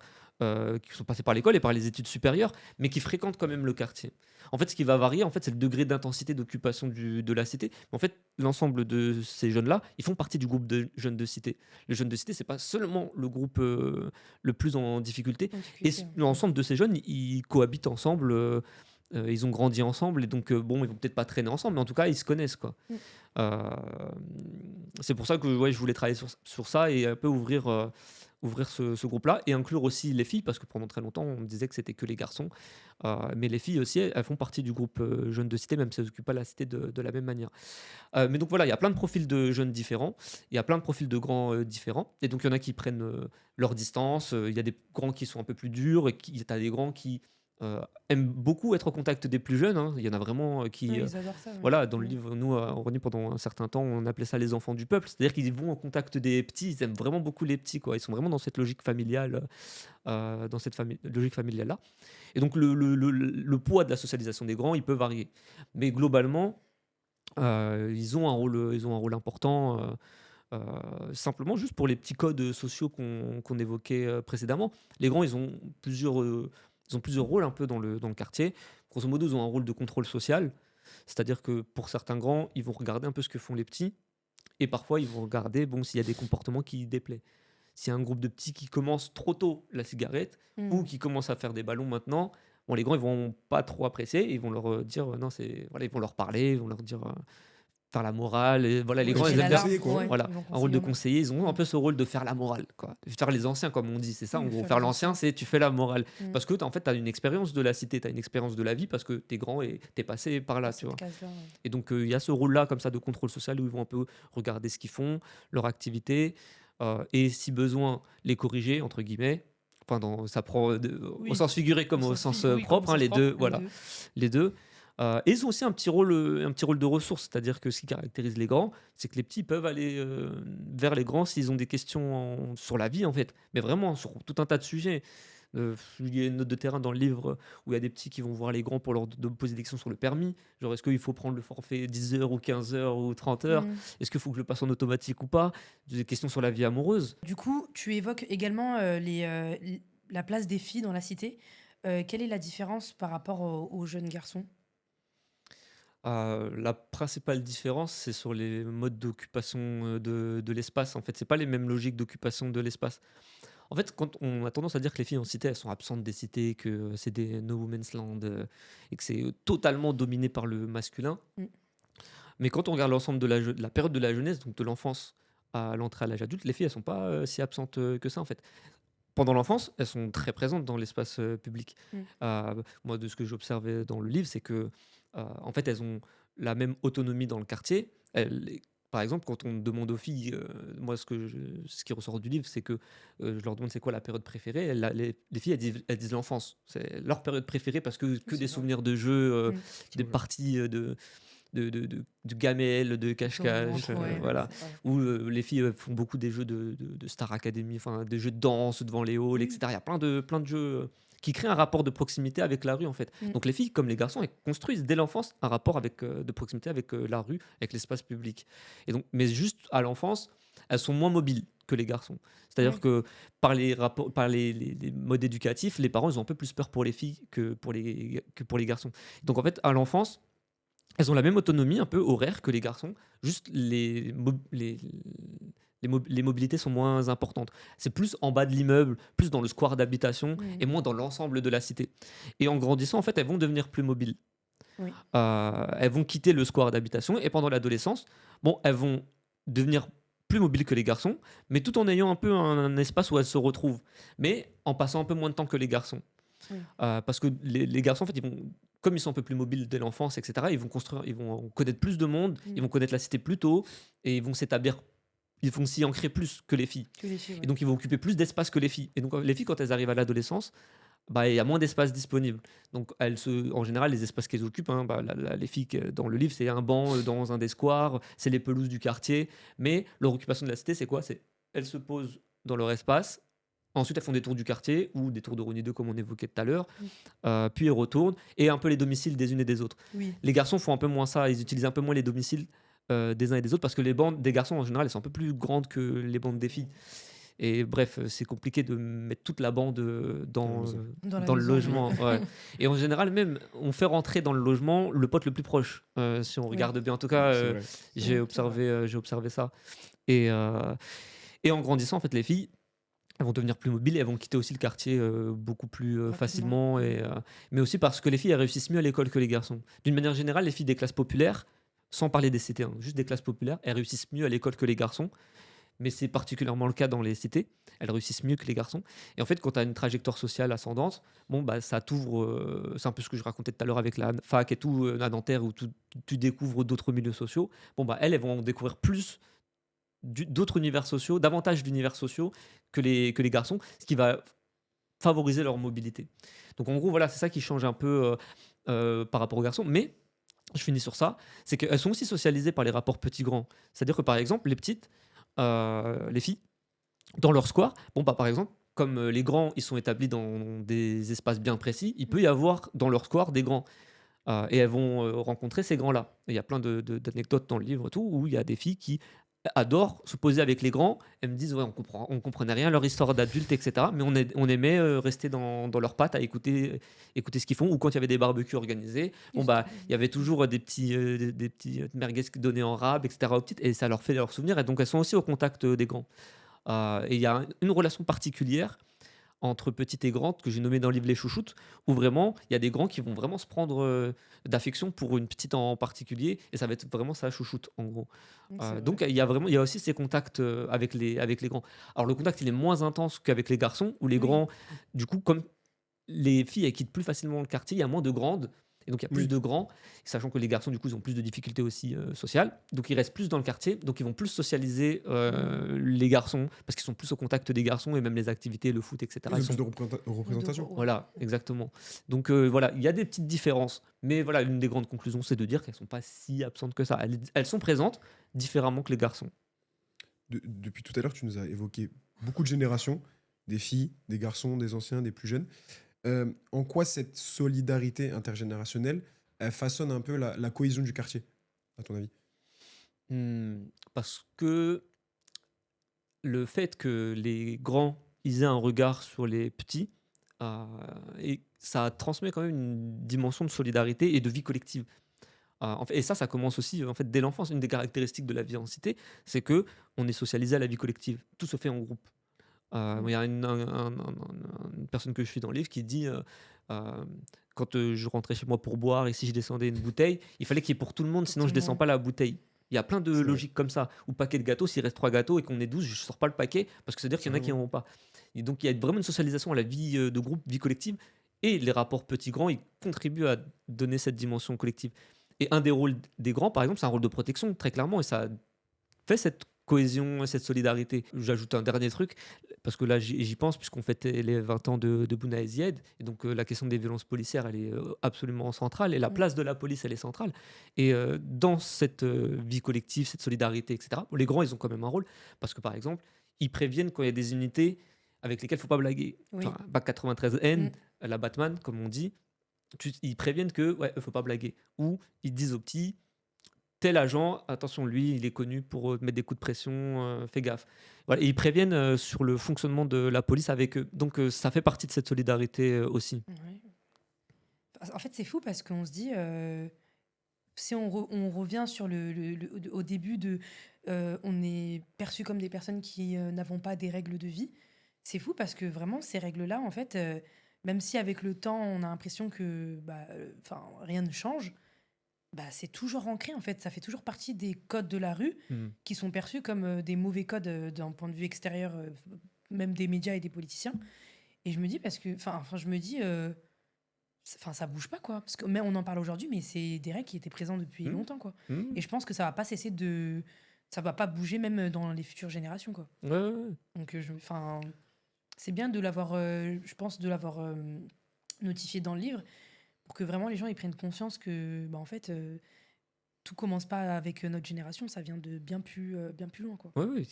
l'école et par les études supérieures, mais qui fréquentent quand même le quartier. En fait, ce qui va varier, en fait, c'est le degré d'intensité d'occupation de la cité. En fait, l'ensemble de ces jeunes-là, ils font partie du groupe de jeunes de cité. Les jeunes de cité, c'est pas seulement le groupe le plus en difficulté. En Et difficulté, ouais. l'ensemble de ces jeunes, ils cohabitent ensemble, ils ont grandi ensemble, et donc bon, ils vont peut-être pas traîner ensemble, mais en tout cas, ils se connaissent, quoi. Mm. C'est pour ça que ouais, je voulais travailler sur ça et un peu ouvrir ce groupe-là et inclure aussi les filles, parce que pendant très longtemps, on me disait que c'était que les garçons. Mais les filles aussi, elles font partie du groupe jeunes de cité, même si elles n'occupent pas la cité de la même manière. Mais donc voilà, il y a plein de profils de jeunes différents, il y a plein de profils de grands différents, et donc il y en a qui prennent leur distance, il y a des grands qui sont un peu plus durs, et tu as des grands qui aiment beaucoup être au contact des plus jeunes, hein. Il y en a vraiment qui, Ouais, ils adorent ça, ouais. voilà, dans le livre, nous, à Orly, pendant un certain temps, on appelait ça les enfants du peuple. C'est-à-dire qu'ils vont au contact des petits, ils aiment vraiment beaucoup les petits, quoi. Ils sont vraiment dans cette logique familiale, dans cette logique familiale-là. Et donc, le poids de la socialisation des grands, il peut varier. Mais globalement, ils ont un rôle important, simplement juste pour les petits codes sociaux qu'on évoquait précédemment. Les grands, ils ont plusieurs rôles un peu dans le quartier. Grosso modo, ils ont un rôle de contrôle social, c'est-à-dire que pour certains grands, ils vont regarder un peu ce que font les petits, et parfois ils vont regarder bon, s'il y a des comportements qui déplaient. S'il y a un groupe de petits qui commence trop tôt la cigarette, ou Mm. qui commence à faire des ballons maintenant, bon, les grands, ils vont pas trop apprécier, et ils vont leur dire non, voilà, ils vont leur parler, ils vont leur dire faire la morale, et voilà, les Ouais, grands, Prêcher ils aiment bien. conseiller, quoi. ouais, Voilà, ils vont un rôle de conseiller, ouais. conseiller, ils ont un Mm. peu ce rôle de faire la morale, quoi. Faire les anciens, comme on dit, c'est ça, en Oui, gros. faire Faire les l'ancien, anciens. c'est tu fais la morale. Mm. Parce que, en fait, tu as une expérience de la cité, tu as une expérience de la vie, parce que t'es grand et t'es passé par là, Dans tu cette vois. case-là, ouais. Et donc, il y a ce rôle-là, comme ça, de contrôle social, où ils vont un peu regarder ce qu'ils font, leur activité, et si besoin, les corriger, entre guillemets. Enfin, ça prend au Oui, sens figuré comme au au sens sens oui, comme au propre, hein, sens les propre, deux, les voilà, deux. les deux. Et ils ont aussi un petit rôle de ressource, c'est-à-dire que ce qui caractérise les grands, c'est que les petits peuvent aller vers les grands s'ils ont des questions sur la vie, en fait, mais vraiment sur tout un tas de sujets. Il y a une note de terrain dans le livre où il y a des petits qui vont voir les grands pour leur poser des questions sur le permis. Genre, est-ce qu'il faut prendre le forfait 10 heures ou 15 heures ou 30 heures? Mm. Est-ce qu'il faut que je le passe en automatique ou pas? Des questions sur la vie amoureuse. Du coup, tu évoques également la place des filles dans la cité. Quelle est la différence par rapport aux jeunes garçons? La principale différence, c'est sur les modes d'occupation de l'espace. En fait, c'est pas les mêmes logiques d'occupation de l'espace. En fait, quand on a tendance à dire que les filles en cité, elles sont absentes des cités, que c'est des no women's land, et que c'est totalement dominé par le masculin. Mm. Mais quand on regarde l'ensemble de la période de la jeunesse, donc de l'enfance à l'entrée à l'âge adulte, les filles, elles sont pas si absentes que ça, en fait. Pendant l'enfance, elles sont très présentes dans l'espace public. Mm. Moi, de ce que j'observais dans le livre, c'est que, en fait, elles ont la même autonomie dans le quartier. Par exemple, quand on demande aux filles, moi, ce qui ressort du livre, c'est que je leur demande c'est quoi la période préférée. Les filles, elles disent l'enfance. C'est leur période préférée parce que C'est des vrai. souvenirs de jeux, Mm. des parties de gamelles, de cache-cache, Ouais, ouais, voilà. c'est vrai. Où les filles font beaucoup des jeux de Star Academy, enfin des jeux de danse devant les halls, Oui. etc. Il y a plein de jeux qui créent un rapport de proximité avec la rue, en fait. Mm. Donc les filles, comme les garçons, elles construisent dès l'enfance un rapport de proximité avec la rue, avec l'espace public. Et donc, mais juste à l'enfance, elles sont moins mobiles que les garçons. C'est-à-dire Ouais. que par les modes éducatifs, les parents, ils ont un peu plus peur pour les filles que pour les garçons. Donc en fait, à l'enfance, elles ont la même autonomie un peu horaire que les garçons, juste les mobilités sont moins importantes. C'est plus en bas de l'immeuble, plus dans le square d'habitation et Mm. moins dans l'ensemble de la cité. Et en grandissant, en fait, elles vont devenir plus mobiles. Oui. Elles vont quitter le square d'habitation et pendant l'adolescence, bon, elles vont devenir plus mobiles que les garçons, mais tout en ayant un peu un espace où elles se retrouvent, mais en passant un peu moins de temps que les garçons. Oui. Parce que les garçons, en fait, comme ils sont un peu plus mobiles dès l'enfance, etc., ils vont connaître plus de monde, Mm. ils vont connaître la cité plus tôt, et ils vont s'y ancrer plus que les filles. Que les filles, Et ouais. donc, ils vont occuper plus d'espace que les filles. Et donc, les filles, quand elles arrivent à l'adolescence, bah, il y a moins d'espace disponible. Donc, en général, les espaces qu'elles occupent, hein, bah, les filles, dans le livre, c'est un banc dans un des squares, c'est les pelouses du quartier. Mais leur occupation de la cité, c'est quoi? Elles se posent dans leur espace. Ensuite, elles font des tours du quartier ou des tours de Rony 2, comme on évoquait tout à l'heure. Puis elles retournent et un peu les domiciles des unes et des autres. Oui. Les garçons font un peu moins ça. Ils utilisent un peu moins les domiciles des uns et des autres parce que les bandes des garçons, en général, elles sont un peu plus grandes que les bandes des filles. Et bref, c'est compliqué de mettre toute la bande Dans la Dans la dans le maison, logement. Ouais. Et en général, même, on fait rentrer dans le logement le pote le plus proche, si on regarde bien. En tout cas, C'est vrai. j'ai observé ça. Et, euh, et en grandissant, en fait, les filles, elles vont devenir plus mobiles et elles vont quitter aussi le quartier beaucoup plus Rapidement. facilement. Mais aussi parce que les filles, elles réussissent mieux à l'école que les garçons. D'une manière générale, les filles des classes populaires, sans parler des cités, hein, juste des classes populaires, elles réussissent mieux à l'école que les garçons. Mais c'est particulièrement le cas dans les cités. Elles réussissent mieux que les garçons. Et en fait, quand tu as une trajectoire sociale ascendante, bon, bah, ça t'ouvre. C'est un peu ce que je racontais tout à l'heure avec la fac et tout, la Nanterre, où tu découvres d'autres milieux sociaux. Bon, bah, elles vont découvrir plus d'autres univers sociaux, davantage d'univers sociaux que les garçons, ce qui va favoriser leur mobilité. Donc en gros, voilà, c'est ça qui change un peu par rapport aux garçons. Mais je finis sur ça, c'est qu'elles sont aussi socialisées par les rapports petits-grands. C'est-à-dire que par exemple, les petites, les filles, dans leur square, bon, bah, par exemple, comme les grands, ils sont établis dans des espaces bien précis, il peut y avoir dans leur square des grands. Et elles vont rencontrer ces grands-là. Et il y a plein d'anecdotes dans le livre et tout, où il y a des filles qui adorent se poser avec les grands. Elles me disent, ouais, on comprenait rien, leur histoire d'adulte, etc. Mais on aimait rester dans leurs pattes à écouter ce qu'ils font. Ou quand il y avait des barbecues organisés, bon, bah, il y avait toujours des petits merguez donnés en rab, etc. aux petites, et ça leur fait leurs souvenirs. Et donc, elles sont aussi au contact des grands. Et il y a une relation particulière entre petites et grandes que j'ai nommée dans le livre Les Chouchoutes, où vraiment il y a des grands qui vont vraiment se prendre d'affection pour une petite en particulier, et ça va être vraiment sa chouchoute en gros. Donc il y a aussi ces contacts avec les grands. Alors le contact il est moins intense qu'avec les garçons, où les Oui. grands, du coup, comme les filles elles quittent plus facilement le quartier, il y a moins de grandes. Et donc il y a plus Oui. de grands, sachant que les garçons du coup ils ont plus de difficultés aussi sociales, donc ils restent plus dans le quartier, donc ils vont plus socialiser les garçons parce qu'ils sont plus au contact des garçons et même les activités, le foot, etc. Ils Ils ont plus sont de représentation. Ouais. voilà, exactement. Donc voilà, il y a des petites différences. Mais voilà, l'une des grandes conclusions, c'est de dire qu'elles sont pas si absentes que ça. Elles sont présentes différemment que les garçons. Depuis tout à l'heure, tu nous as évoqué beaucoup de générations, des filles, des garçons, des anciens, des plus jeunes. En quoi cette solidarité intergénérationnelle, elle façonne un peu la cohésion du quartier, à ton avis? Parce que le fait que les grands ils aient un regard sur les petits, et ça transmet quand même une dimension de solidarité et de vie collective. Et ça commence aussi en fait dès l'enfance. Une des caractéristiques de la vie en cité, c'est que on est socialisé à la vie collective. Tout se fait en groupe. Il y a une personne que je suis dans le livre qui dit euh, quand je rentrais chez moi pour boire et si je descendais une bouteille, il fallait qu'il y ait pour tout le monde, Pour sinon tout je le descends monde. pas la bouteille. Il y a plein de C'est vrai, logiques comme ça. Ou paquet de gâteaux, s'il reste 3 gâteaux et qu'on est 12, je sors pas le paquet parce que c'est-à-dire qu'il y en a qui carrément. n'en ont pas. Et donc il y a vraiment une socialisation à la vie de groupe, vie collective. Et les rapports petits-grands, ils contribuent à donner cette dimension collective. Et un des rôles des grands, par exemple, c'est un rôle de protection, très clairement. Et ça fait cette cohésion, cette solidarité. J'ajoute un dernier truc, parce que là j'y pense, puisqu'on fêtait les 20 ans de Bouna Zied, et donc la question des violences policières, elle est absolument centrale, et la Mm. place de la police, elle est centrale. Et dans cette vie collective, cette solidarité, etc., les grands, ils ont quand même un rôle, parce que par exemple, ils préviennent quand il y a des unités avec lesquelles il ne faut pas blaguer. Oui. Enfin, BAC 93N, Mm. la Batman, comme on dit, ils préviennent que ouais, faut pas blaguer. Ou ils disent aux petits, tel agent, attention, lui, il est connu pour mettre des coups de pression, fais gaffe. Voilà, et ils préviennent sur le fonctionnement de la police avec eux. Donc ça fait partie de cette solidarité aussi. Ouais. En fait, c'est fou parce qu'on se dit, si on revient sur au début de, on est perçu comme des personnes qui n'avons pas des règles de vie. C'est fou parce que vraiment, ces règles-là, en fait, même si avec le temps, on a l'impression que bah, rien ne change, bah, c'est toujours ancré, en fait. Ça fait toujours partie des codes de la rue Mhm. qui sont perçus comme des mauvais codes d'un point de vue extérieur, même des médias et des politiciens. Et je me dis, parce que, je me dis, ça bouge pas, quoi. Parce que, mais on en parle aujourd'hui, mais c'est des règles qui étaient présentes depuis Mhm. longtemps, quoi. Mhm. Et je pense que ça va pas cesser de. Ça va pas bouger même dans les futures générations, quoi. Ouais, ouais, ouais. Donc, c'est bien de l'avoir, je pense, de l'avoir notifié dans le livre pour que vraiment les gens ils prennent conscience que, bah, en fait, tout commence pas avec notre génération, ça vient de bien plus loin, quoi. Ouais, ouais,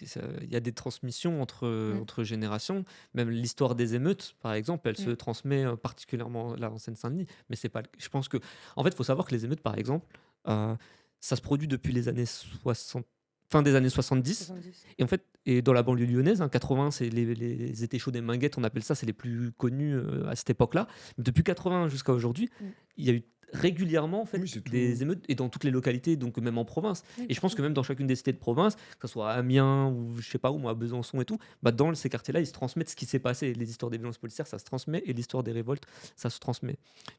il y a des transmissions entre, Mm. entre générations. Même l'histoire des émeutes, par exemple, elle se Mm. transmet particulièrement là en Seine-Saint-Denis. Mais c'est pas. Je pense que, en fait, il faut savoir que les émeutes, par exemple, euh, ça se produit depuis les années 60, fin des années 70. 70. Et en fait, et dans la banlieue lyonnaise, 80, c'est les étés chauds des Minguettes, on appelle ça, c'est les plus connus à cette époque-là. Mais depuis 80 jusqu'à aujourd'hui, Mm. il y a eu régulièrement en fait Oui, c'est tout. des émeutes et dans toutes les localités, donc même en province. Oui, Et je pense que partout. même dans chacune des cités de province, que ce soit à Amiens ou je sais pas où, moi, à Besançon et tout, bah dans ces quartiers-là, ils se transmettent ce qui s'est passé. Les histoires des violences policières, ça se transmet, et l'histoire des révoltes, ça se transmet.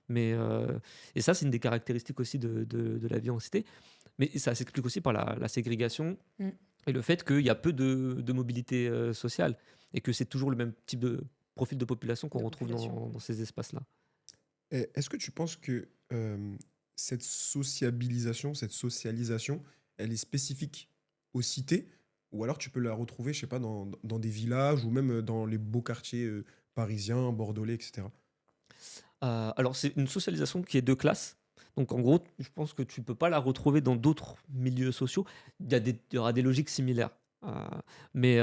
Mais et ça, c'est une des caractéristiques aussi de la vie en cité. Mais ça s'explique aussi par la ségrégation Mm. et le fait qu'il y a peu de mobilité sociale et que c'est toujours le même type de profil de population qu'on De retrouve population. dans ces espaces-là. Est-ce que tu penses que cette sociabilisation, cette socialisation, elle est spécifique aux cités ou alors tu peux la retrouver, je sais pas, dans des villages ou même dans les beaux quartiers parisien, bordelais, etc. Alors, c'est une socialisation qui est de classe. Donc, en gros, je pense que tu peux pas la retrouver dans d'autres milieux sociaux. Il y aura des logiques similaires. Euh, mais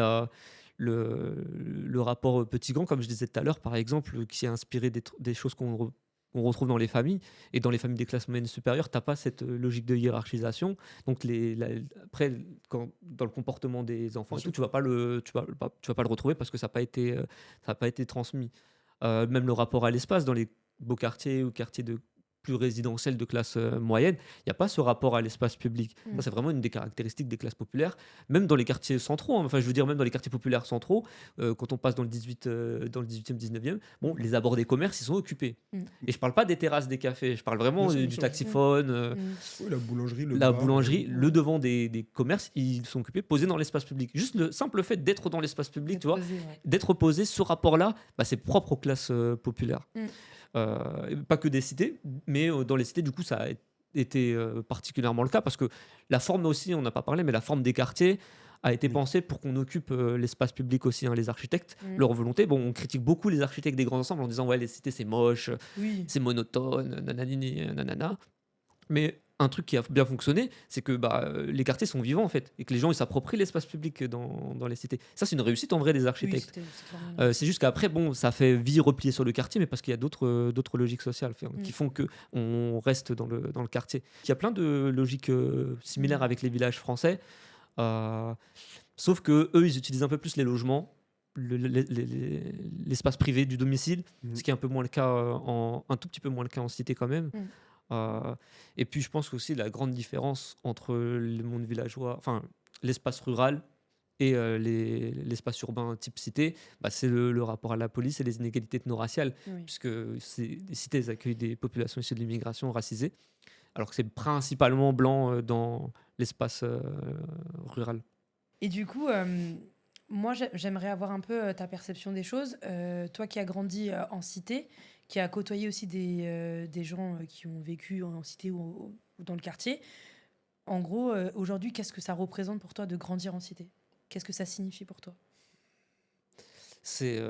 le rapport petit-grand, comme je disais tout à l'heure, par exemple, qui est inspiré des choses qu'on retrouve dans les familles. Et dans les familles des classes moyennes supérieures, tu n'as pas cette logique de hiérarchisation. Donc, après, dans le comportement des enfants, et tout, tu vas pas tu vas pas le retrouver parce que ça n'a pas été transmis. Même le rapport à l'espace dans les beaux quartiers ou quartiers plus résidentiels de classe moyenne, il n'y a pas ce rapport à l'espace public. Ça, c'est vraiment une des caractéristiques des classes populaires, même dans les quartiers centraux. Enfin, je veux dire, même dans les quartiers populaires centraux, quand on passe dans le 18e, 19e, bon, les abords des commerces, ils sont occupés. Et je parle pas des terrasses des cafés, je parle vraiment Bien sûr, du bien sûr. taxiphone, Oui, la boulangerie, le la bar, boulangerie, le devant des commerces, ils sont occupés, posés dans l'espace public. Juste le simple fait d'être dans l'espace public, tu vois, d'être posé, ce rapport-là, bah, c'est propre aux classes populaires. Pas que des cités, mais dans les cités, du coup, ça a été particulièrement le cas parce que la forme aussi, on n'a pas parlé, mais la forme des quartiers a été pensée pour qu'on occupe l'espace public aussi, hein, les architectes, leur volonté. Bon, on critique beaucoup les architectes des grands ensembles en disant ouais, les cités c'est moche, c'est monotone, nanani, nanana. Mais un truc qui a bien fonctionné, c'est que les quartiers sont vivants en fait, et que les gens ils s'approprient l'espace public dans les cités. Ça, c'est une réussite en vrai des architectes. C'est juste qu'après, bon, ça fait vie repliée sur le quartier, mais parce qu'il y a d'autres logiques sociales qui font que on reste dans le quartier. Il y a plein de logiques similaires avec les villages français, sauf que eux, ils utilisent un peu plus les logements, l'espace privé du domicile, ce qui est un peu moins le cas un tout petit peu moins le cas en cité quand même. Et puis je pense aussi la grande différence entre le monde villageois, enfin l'espace rural et l'espace urbain type cité, c'est le rapport à la police et les inégalités ethno-raciales, puisque les cités elles accueillent des populations issues de l'immigration racisées, alors que c'est principalement blanc dans l'espace rural. Et du coup, moi, j'aimerais avoir un peu ta perception des choses. Toi qui as grandi en cité, qui as côtoyé aussi des gens qui ont vécu en cité ou dans le quartier, en gros, aujourd'hui, qu'est-ce que ça représente pour toi de grandir en cité? Qu'est-ce que ça signifie pour toi? C'est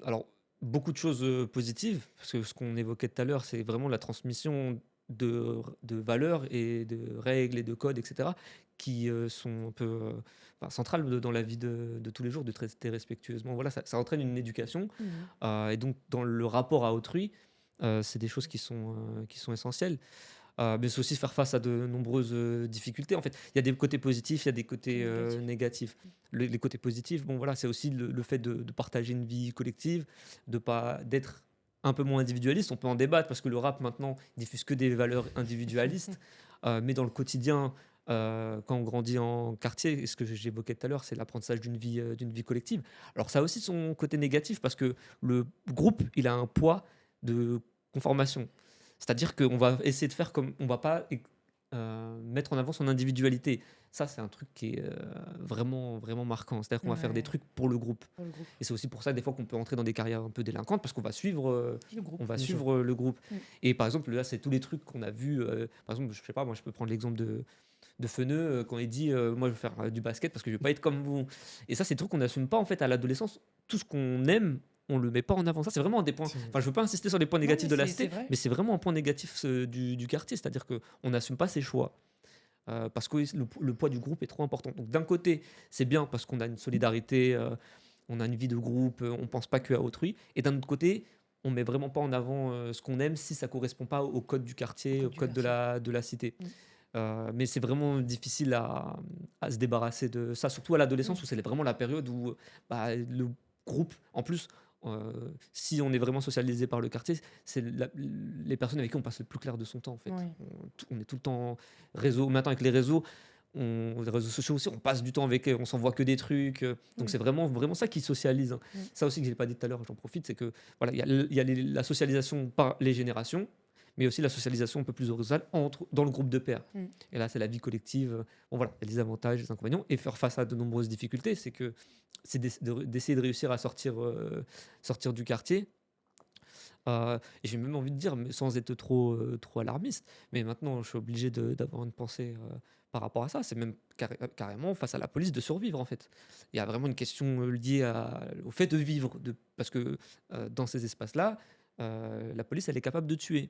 alors beaucoup de choses positives, parce que ce qu'on évoquait tout à l'heure, c'est vraiment la transmission de valeurs et de règles et de codes, etc., qui sont un peu centrales dans la vie de tous les jours, de traiter respectueusement. Voilà, ça entraîne une éducation. Et donc, dans le rapport à autrui, c'est des choses qui sont essentielles. Mais c'est aussi faire face à de nombreuses difficultés. En fait, il y a des côtés positifs, il y a des côtés négatifs. Les côtés positifs, bon, voilà, c'est aussi le fait de partager une vie collective, d'être un peu moins individualiste. On peut en débattre parce que le rap maintenant diffuse que des valeurs individualistes. Mais dans le quotidien, quand on grandit en quartier, ce que j'évoquais tout à l'heure, c'est l'apprentissage d'une vie collective. Alors ça a aussi son côté négatif parce que le groupe, il a un poids de conformation. C'est-à-dire qu'on va essayer de faire comme... On va pas mettre en avant son individualité. Ça, c'est un truc qui est vraiment, vraiment marquant. C'est-à-dire qu'on va faire des trucs pour le groupe. Et c'est aussi pour ça, des fois, qu'on peut entrer dans des carrières un peu délinquantes, parce qu'on va suivre le groupe. Et par exemple, là, c'est tous les trucs qu'on a vus. Par exemple, je sais pas, moi, je peux prendre l'exemple de Feneux, quand il dit moi, je vais faire du basket parce que je vais pas être comme vous. Et ça, c'est des trucs qu'on n'assume pas, en fait, à l'adolescence. Tout ce qu'on aime, on le met pas en avant. Ça, c'est vraiment un des points. Enfin, je veux pas insister sur les points négatifs de la cité, mais c'est vraiment un point négatif du quartier. C'est-à-dire qu'on n'assume pas ses choix. Parce que le poids du groupe est trop important. Donc d'un côté, c'est bien parce qu'on a une solidarité, on a une vie de groupe, on pense pas que à autrui. Et d'un autre côté, on met vraiment pas en avant ce qu'on aime si ça correspond pas au code du quartier, au code de la cité. Mais c'est vraiment difficile à se débarrasser de ça, surtout à l'adolescence où c'est vraiment la période où le groupe, en plus, si on est vraiment socialisé par le quartier, c'est les personnes avec qui on passe le plus clair de son temps en fait. On est tout le temps réseau. Maintenant avec les réseaux sociaux aussi, on passe du temps avec eux, on s'envoie que des trucs. Donc c'est vraiment, vraiment ça qui socialise. Ça aussi que je n'ai pas dit tout à l'heure, j'en profite, c'est que voilà, il y a la socialisation par les générations, mais aussi la socialisation un peu plus horizontale dans le groupe de pairs. Et là, c'est la vie collective. Bon, voilà, il y a des avantages, des inconvénients. Et faire face à de nombreuses difficultés, c'est d'essayer de réussir à sortir du quartier. Et j'ai même envie de dire, mais sans être trop alarmiste, mais maintenant, je suis obligé d'avoir une pensée par rapport à ça. C'est même carrément face à la police de survivre, en fait. Il y a vraiment une question liée au fait de vivre, parce que dans ces espaces-là, la police, elle est capable de tuer.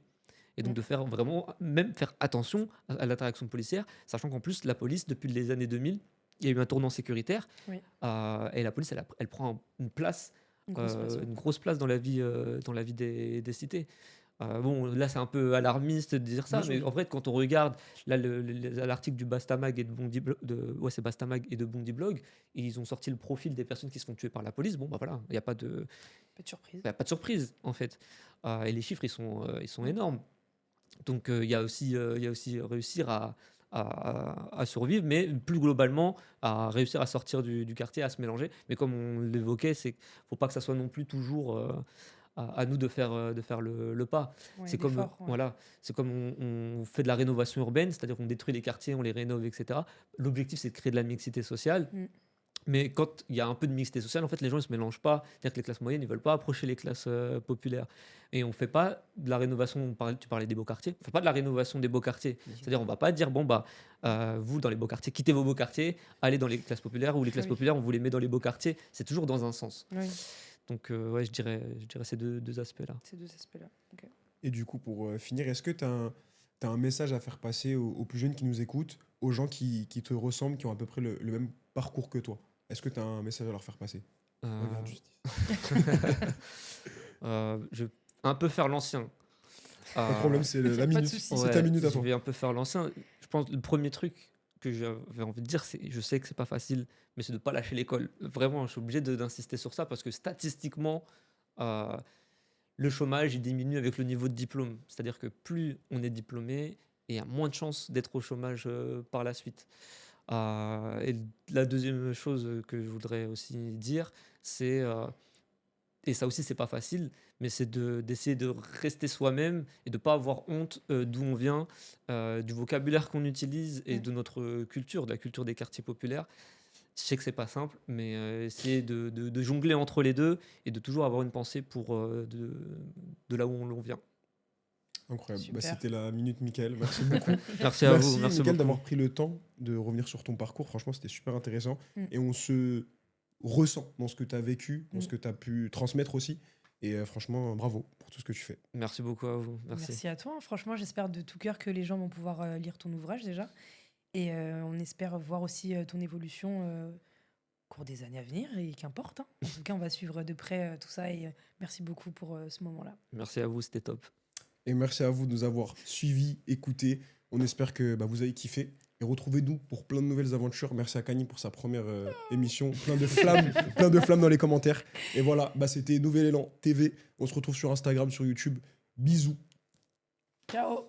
Et donc Mm. de faire vraiment, même faire attention à l'interaction policière, sachant qu'en plus, la police, depuis les années 2000, il y a eu un tournant sécuritaire, Oui, et la police, elle prend une place, une grosse place. Ouais. une grosse place dans la vie des cités. Bon, là, c'est un peu alarmiste de dire ça, Bien sûr, mais bien en sûr. fait, quand on regarde là, l'article du Bastamag et de ouais, c'est Bastamag et de Bondi Blog, et ils ont sorti le profil des personnes qui se font tuer par la police. Bon, bah voilà, il n'y a pas de, Pas de surprise. y a pas de surprise, en fait. Et les chiffres, ils sont Mm. énormes. Donc, il y a aussi réussir à survivre, mais plus globalement, à réussir à sortir du quartier, à se mélanger. Mais comme on l'évoquait, c'est qu'il ne faut pas que ça soit non plus toujours à nous de faire le pas. Ouais, C'est comme, l'effort. Ouais. voilà, c'est comme on fait de la rénovation urbaine, c'est-à-dire qu'on détruit les quartiers, on les rénove, etc. L'objectif, c'est de créer de la mixité sociale. Mm. Mais quand il y a un peu de mixité sociale, en fait, les gens ne se mélangent pas. C'est-à-dire que les classes moyennes, ils ne veulent pas approcher les classes populaires. Et on ne fait pas de la rénovation, tu parlais des beaux quartiers, on ne fait pas de la rénovation des beaux quartiers. C'est-à-dire on ne va pas dire, bon, bah, vous, dans les beaux quartiers, quittez vos beaux quartiers, allez dans les classes populaires, ou les classes Oui. populaires, on vous les met dans les beaux quartiers. C'est toujours dans un sens. Oui, Donc, ouais, je dirais ces deux aspects-là. ces deux aspects-là. Ok. Et du coup, pour finir, est-ce que tu as un message à faire passer aux plus jeunes qui nous écoutent, aux gens qui te ressemblent, qui ont à peu près le même parcours que toi? Est-ce que tu as un message à leur faire passer? Euh, Regarde, Justice. je vais un peu faire l'ancien. Pas de problème, c'est la Pas de minute. souci. C'est ta minute à Je toi. vais un peu faire l'ancien. Je pense le premier truc que j'avais envie de dire, c'est, je sais que c'est pas facile, mais c'est de pas lâcher l'école. Vraiment, je suis obligé d'insister sur ça parce que statistiquement, euh, le chômage il diminue avec le niveau de diplôme. C'est-à-dire que plus on est diplômé, et il y a moins de chances d'être au chômage par la suite. Et la deuxième chose que je voudrais aussi dire, c'est et ça aussi c'est pas facile, mais c'est d'essayer de rester soi-même et de pas avoir honte d'où on vient, du vocabulaire qu'on utilise et Mm. de notre culture, de la culture des quartiers populaires. Je sais que c'est pas simple, mais essayer de jongler entre les deux et de toujours avoir une pensée pour de là où l'on vient. Incroyable. Bah, Super. c'était la minute, Mickaël. Merci beaucoup. Merci à vous, Merci, merci Mickaël, beaucoup. d'avoir pris le temps de revenir sur ton parcours. Franchement, c'était super intéressant. Mm. Et on se ressent dans ce que tu as vécu, dans ce Mm. que tu as pu transmettre aussi. Et franchement, bravo pour tout ce que tu fais. Merci beaucoup à vous. Merci. Merci à toi. Franchement, j'espère de tout cœur que les gens vont pouvoir lire ton ouvrage déjà. Et on espère voir aussi ton évolution au cours des années à venir. Et qu'importe. Hein. En tout cas, on va suivre de près tout ça. Et merci beaucoup pour ce moment-là. Merci à vous, c'était top. Et merci à vous de nous avoir suivis, écoutés. On espère que vous avez kiffé. Et retrouvez-nous pour plein de nouvelles aventures. Merci à Kanye pour sa première émission. Plein de flammes dans les commentaires. Et voilà, c'était Nouvel Élan TV. On se retrouve sur Instagram, sur YouTube. Bisous. Ciao.